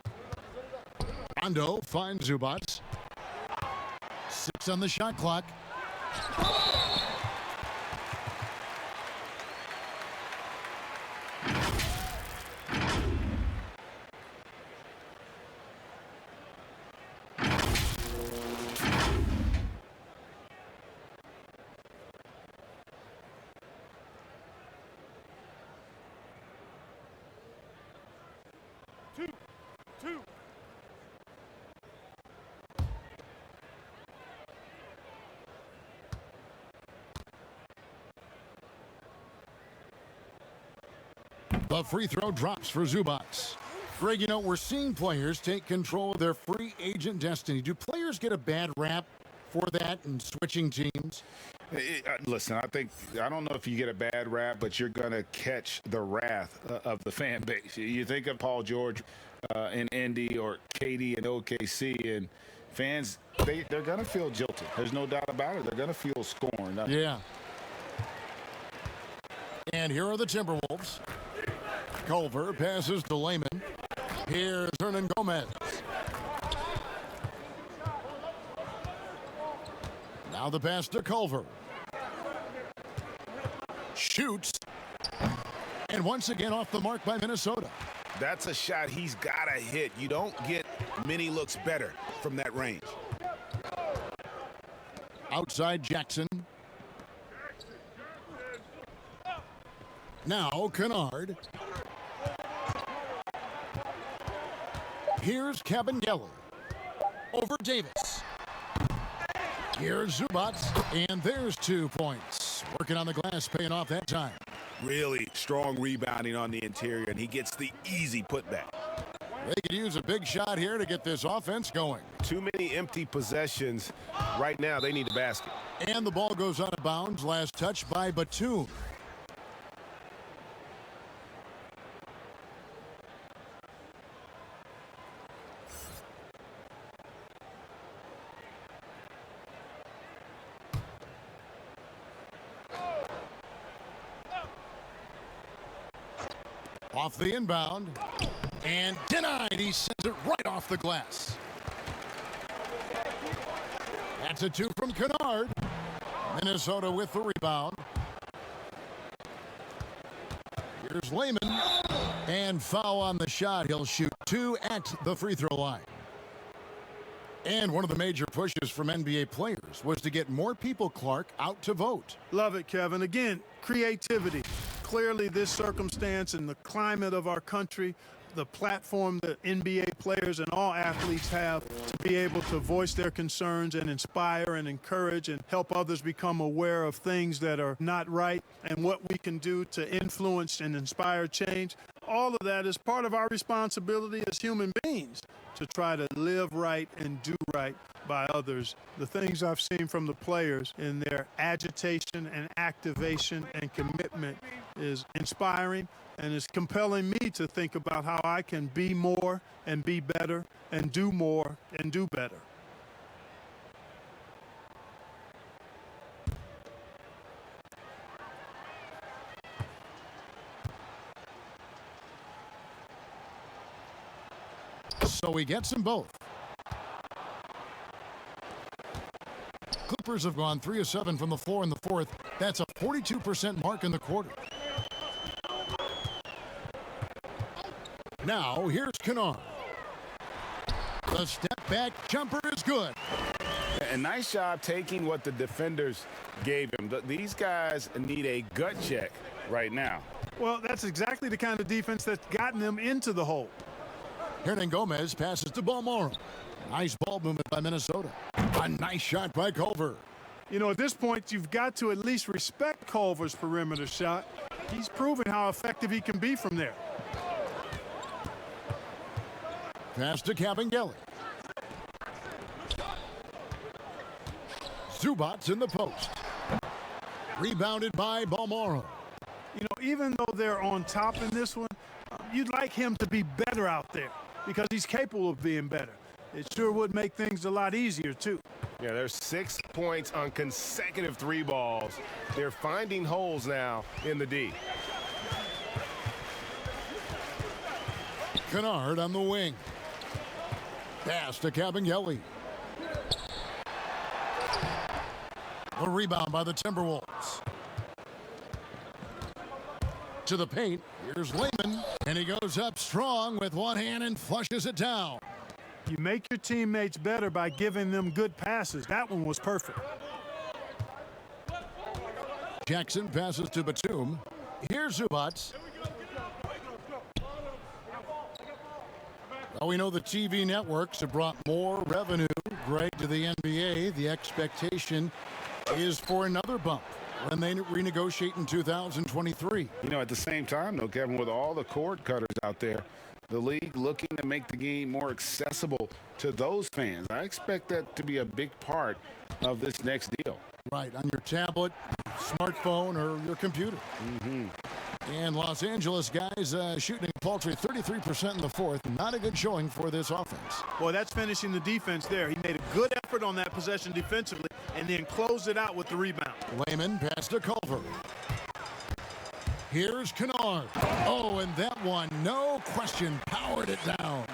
Rondo finds Zubac. 6 on the shot clock. The free throw drops for Zubac. Greg, you know, we're seeing players take control of their free agent destiny. Do players get a bad rap for that and switching teams? Listen, I don't know if you get a bad rap, but you're going to catch the wrath of the fan base. You think of Paul George in Indy or KD in OKC, and fans, they're going to feel jilted. There's no doubt about it. They're going to feel scorned. Yeah. And here are the Timberwolves. Culver passes to Layman. Here's Hernan Gomez. Now the pass to Culver. Shoots. And once again off the mark by Minnesota. That's a shot he's got to hit. You don't get many looks better from that range. Outside Jackson. Now Kennard. Here's Cabangeli. Over Davis. Here's Zubats, and there's 2 points. Working on the glass, paying off that time. Really strong rebounding on the interior, and he gets the easy putback. They could use a big shot here to get this offense going. Too many empty possessions. Right now, they need a basket. And the ball goes out of bounds. Last touch by Batum. Off the inbound, and denied. He sends it right off the glass. That's a 2 from Kennard. Minnesota with the rebound. Here's Lehman, and foul on the shot. He'll shoot 2 at the free throw line. And one of the major pushes from NBA players was to get more people, Clark, out to vote. Love it, Kevin. Again, creativity. Clearly, this circumstance and the climate of our country, the platform that NBA players and all athletes have to be able to voice their concerns and inspire and encourage and help others become aware of things that are not right and what we can do to influence and inspire change. All of that is part of our responsibility as human beings to try to live right and do right by others. The things I've seen from the players in their agitation and activation and commitment is inspiring and is compelling me to think about how I can be more and be better and do more and do better. So he gets them both. Clippers have gone 3 of 7 from the floor in the fourth. That's a 42% mark in the quarter. Now here's Kennard. The step back jumper is good. A nice job taking what the defenders gave him. These guys need a gut check right now. Well, that's exactly the kind of defense that's gotten them into the hole. Hernan Gomez passes to Balmora. Nice ball movement by Minnesota. A nice shot by Culver. You know, at this point, you've got to at least respect Culver's perimeter shot. He's proven how effective he can be from there. Pass to Cabangeli. Zubats in the post. Rebounded by Balmora. You know, even though they're on top in this one, you'd like him to be better out there because he's capable of being better. It sure would make things a lot easier, too. Yeah, there's 6 points on consecutive 3 balls. They're finding holes now in the D. Kennard on the wing. Pass to Cabangeli. A rebound by the Timberwolves. To the paint. Here's Lehman. And he goes up strong with one hand and flushes it down. You make your teammates better by giving them good passes. That one was perfect. Jackson passes to Batum. Here's Zubats. Well, we know the TV networks have brought more revenue, Greg, to the NBA. The expectation is for another bump when they renegotiate in 2023. You know, at the same time, though, Kevin, with all the cord cutters out there, the league looking to make the game more accessible to those fans. I expect that to be a big part of this next deal. Right, on your tablet, smartphone, or your computer. And Los Angeles guys shooting a paltry 33% in the fourth. Not a good showing for this offense. Boy, that's finishing the defense there. He made a good effort on that possession defensively and then closed it out with the rebound. Lehman pass to Culver. Here's Kennard. Oh, and that one, no question, powered it down.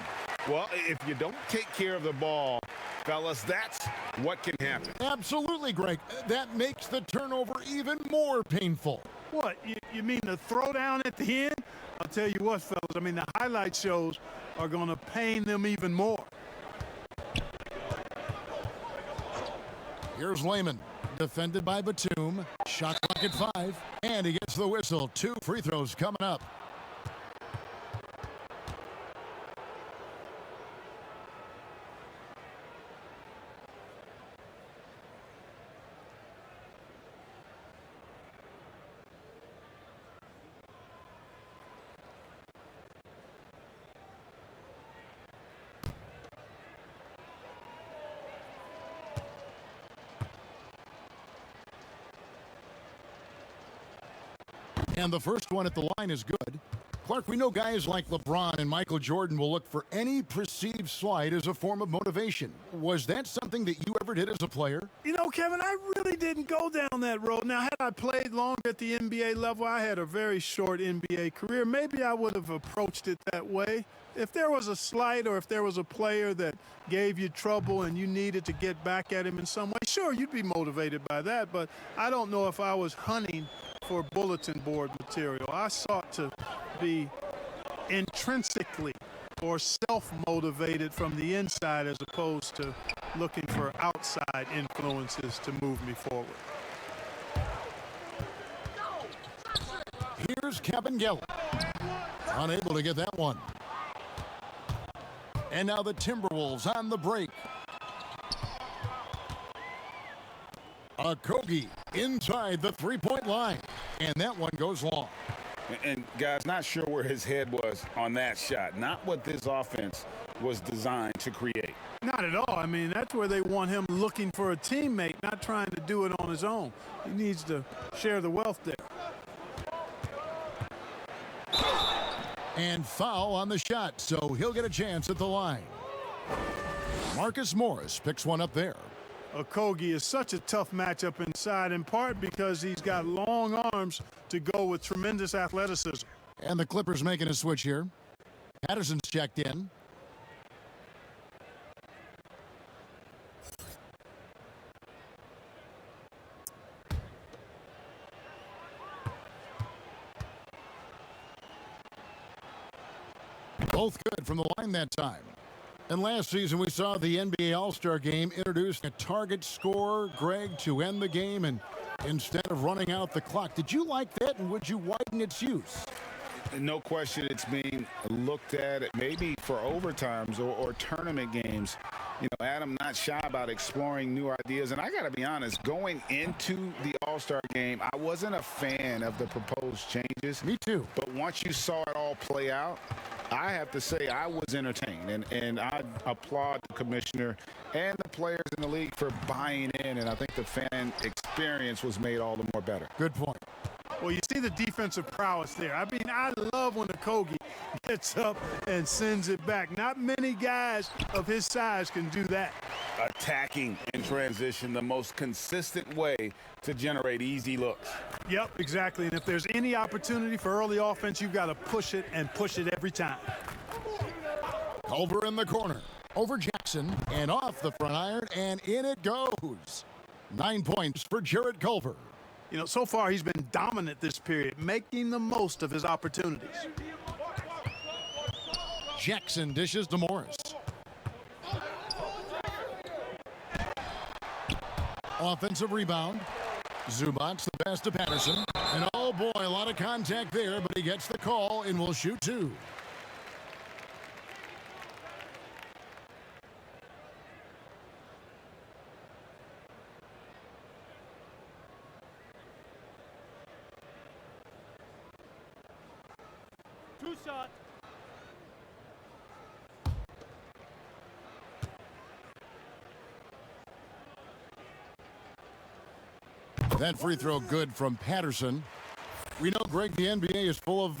Well, if you don't take care of the ball, fellas, that's what can happen. Absolutely, Greg. That makes the turnover even more painful. What, you mean the throwdown at the end? I'll tell you what, fellas, I mean, the highlight shows are going to pain them even more. Here's Lehman, defended by Batum. Shot clock at 5, and he gets gets the whistle. 2 free throws coming up. And the first one at the line is good. Clark, we know guys like LeBron and Michael Jordan will look for any perceived slight as a form of motivation. Was that something that you ever did as a player? You know, Kevin, I really didn't go down that road. Now, had I played longer at the NBA level, I had a very short NBA career. Maybe I would have approached it that way. If there was a slight or if there was a player that gave you trouble and you needed to get back at him in some way, sure, you'd be motivated by that. But I don't know if I was hunting for bulletin board material. I sought to be intrinsically or self-motivated from the inside as opposed to looking for outside influences to move me forward. Here's Kevin Geller. Unable to get that one. And now the Timberwolves on the break. Okogie inside the three-point line. And that one goes long. And guys, not sure where his head was on that shot. Not what this offense was designed to create. Not at all. I mean, that's where they want him looking for a teammate, not trying to do it on his own. He needs to share the wealth there. And foul on the shot, so he'll get a chance at the line. Marcus Morris picks one up there. Okogie is such a tough matchup inside, in part because he's got long arms to go with tremendous athleticism. And the Clippers making a switch here. Patterson's checked in. Both good from the line that time. And last season, we saw the NBA All-Star Game introduce a target scorer, Greg, to end the game, and instead of running out the clock. Did you like that, and would you widen its use? No question it's being looked at maybe for overtimes or tournament games. You know, Adam not shy about exploring new ideas. And I got to be honest, going into the All-Star game, I wasn't a fan of the proposed changes. Me too. But once you saw it all play out, I have to say I was entertained, and I applaud the commissioner and the players in the league for buying in, and I think the fan experience was made all the more better. Good point. Well, you see the defensive prowess there. I mean, I love when Okogie gets up and sends it back. Not many guys of his size can do that. Attacking in transition, the most consistent way to generate easy looks. Yep, exactly. And if there's any opportunity for early offense, you've got to push it and push it every time. Culver in the corner. Over Jackson and off the front iron, and in it goes. 9 points for Jarrett Culver. You know, so far he's been dominant this period, making the most of his opportunities. Jackson dishes to Morris. Offensive rebound. Zubac's the pass to Patterson. And oh boy, a lot of contact there, but he gets the call and will shoot 2. Shot. That free throw good from Patterson. We know, Greg, the NBA is full of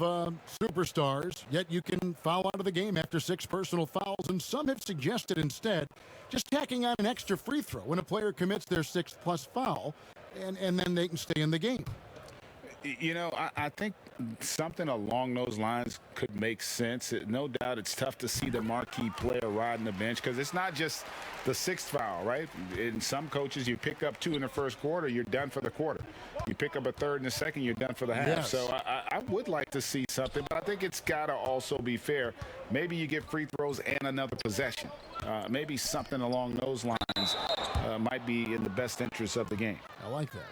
superstars, yet you can foul out of the game after 6 personal fouls, and some have suggested instead just tacking on an extra free throw when a player commits their 6th+ foul, and then they can stay in the game. You know, I think something along those lines could make sense. No doubt it's tough to see the marquee player riding the bench because it's not just the 6th foul, right? In some coaches, you pick up 2 in the first quarter, you're done for the quarter. You pick up a 3rd in the second, you're done for the half. Yes. So I would like to see something, but I think it's got to also be fair. Maybe you get free throws and another possession. Maybe something along those lines might be in the best interest of the game. I like that.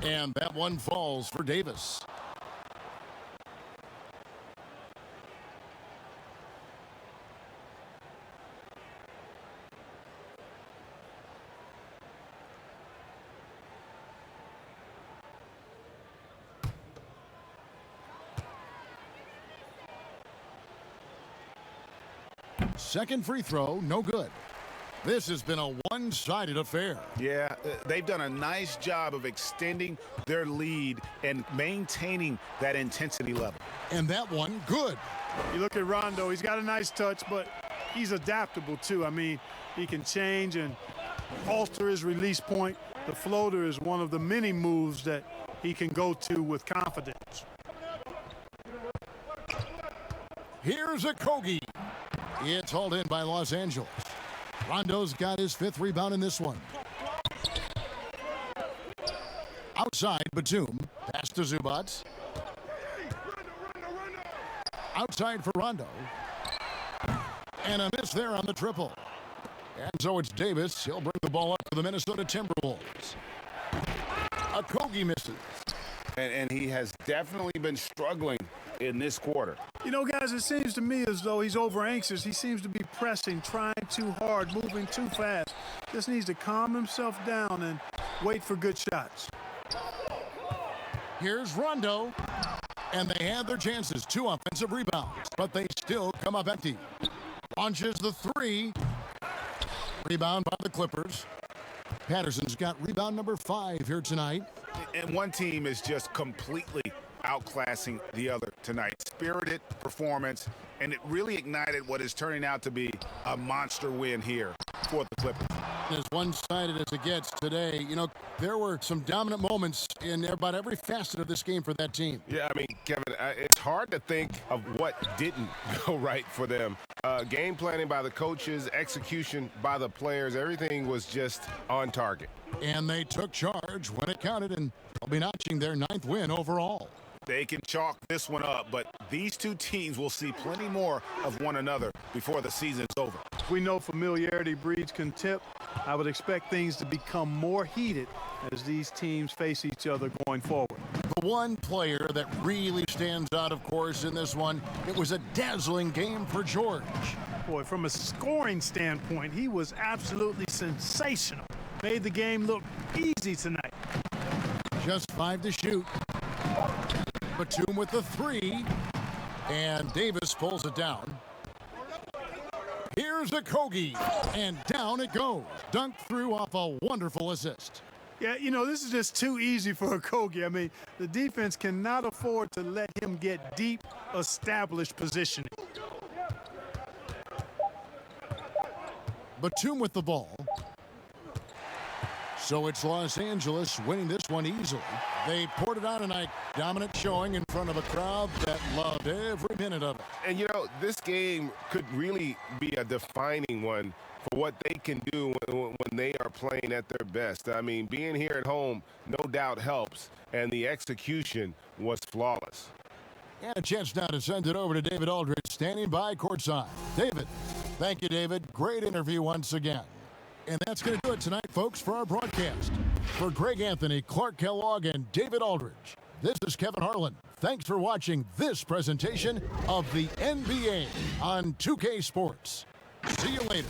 And that one falls for Davis. Second free throw, no good. This has been a one-sided affair. Yeah, they've done a nice job of extending their lead and maintaining that intensity level. And that one, good. You look at Rondo, he's got a nice touch, but he's adaptable too. I mean, he can change and alter his release point. The floater is one of the many moves that he can go to with confidence. Here's a Kogi. It's hauled in by Los Angeles. Rondo's got his 5th rebound in this one. Outside, Batum. Pass to Zubac. Outside for Rondo. And a miss there on the triple. And so it's Davis. He'll bring the ball up for the Minnesota Timberwolves. A Kogi misses. And he has definitely been struggling in this quarter. You know, guys, it seems to me as though he's over anxious. He seems to be pressing, trying too hard, moving too fast. Just needs to calm himself down and wait for good shots. Here's Rondo. And they have their chances. 2 offensive rebounds, but they still come up empty. Launches the 3. Rebound by the Clippers. Patterson's got rebound number 5 here tonight. And one team is just completely outclassing the other tonight. Spirited performance, and it really ignited what is turning out to be a monster win here for the Clippers. As one-sided as it gets today, you know, there were some dominant moments in about every facet of this game for that team. Yeah, I mean, Kevin, it's hard to think of what didn't go right for them. Game planning by the coaches, execution by the players, everything was just on target. And they took charge when it counted, and they'll be notching their 9th win overall. They can chalk this one up, but these two teams will see plenty more of one another before the season's over. We know familiarity breeds contempt. I would expect things to become more heated as these teams face each other going forward. The one player that really stands out, of course, in this one, it was a dazzling game for George. Boy, from a scoring standpoint, he was absolutely sensational. Made the game look easy tonight. Just 5 to shoot. Batum with the 3. And Davis pulls it down. Here's a Kogi. And down it goes. Dunked through off a wonderful assist. Yeah, you know, this is just too easy for a Kogi. I mean, the defense cannot afford to let him get deep, established positioning. Batum with the ball. So it's Los Angeles winning this one easily. They poured it out tonight. Dominant showing in front of a crowd that loved every minute of it. And, you know, this game could really be a defining one for what they can do when they are playing at their best. I mean, being here at home no doubt helps, and the execution was flawless. And a chance now to send it over to David Aldridge, standing by courtside. David. Thank you, David. Great interview once again. And that's going to do it tonight, folks, for our broadcast. For Greg Anthony, Clark Kellogg, and David Aldridge, this is Kevin Harlan. Thanks for watching this presentation of the NBA on 2K Sports. See you later.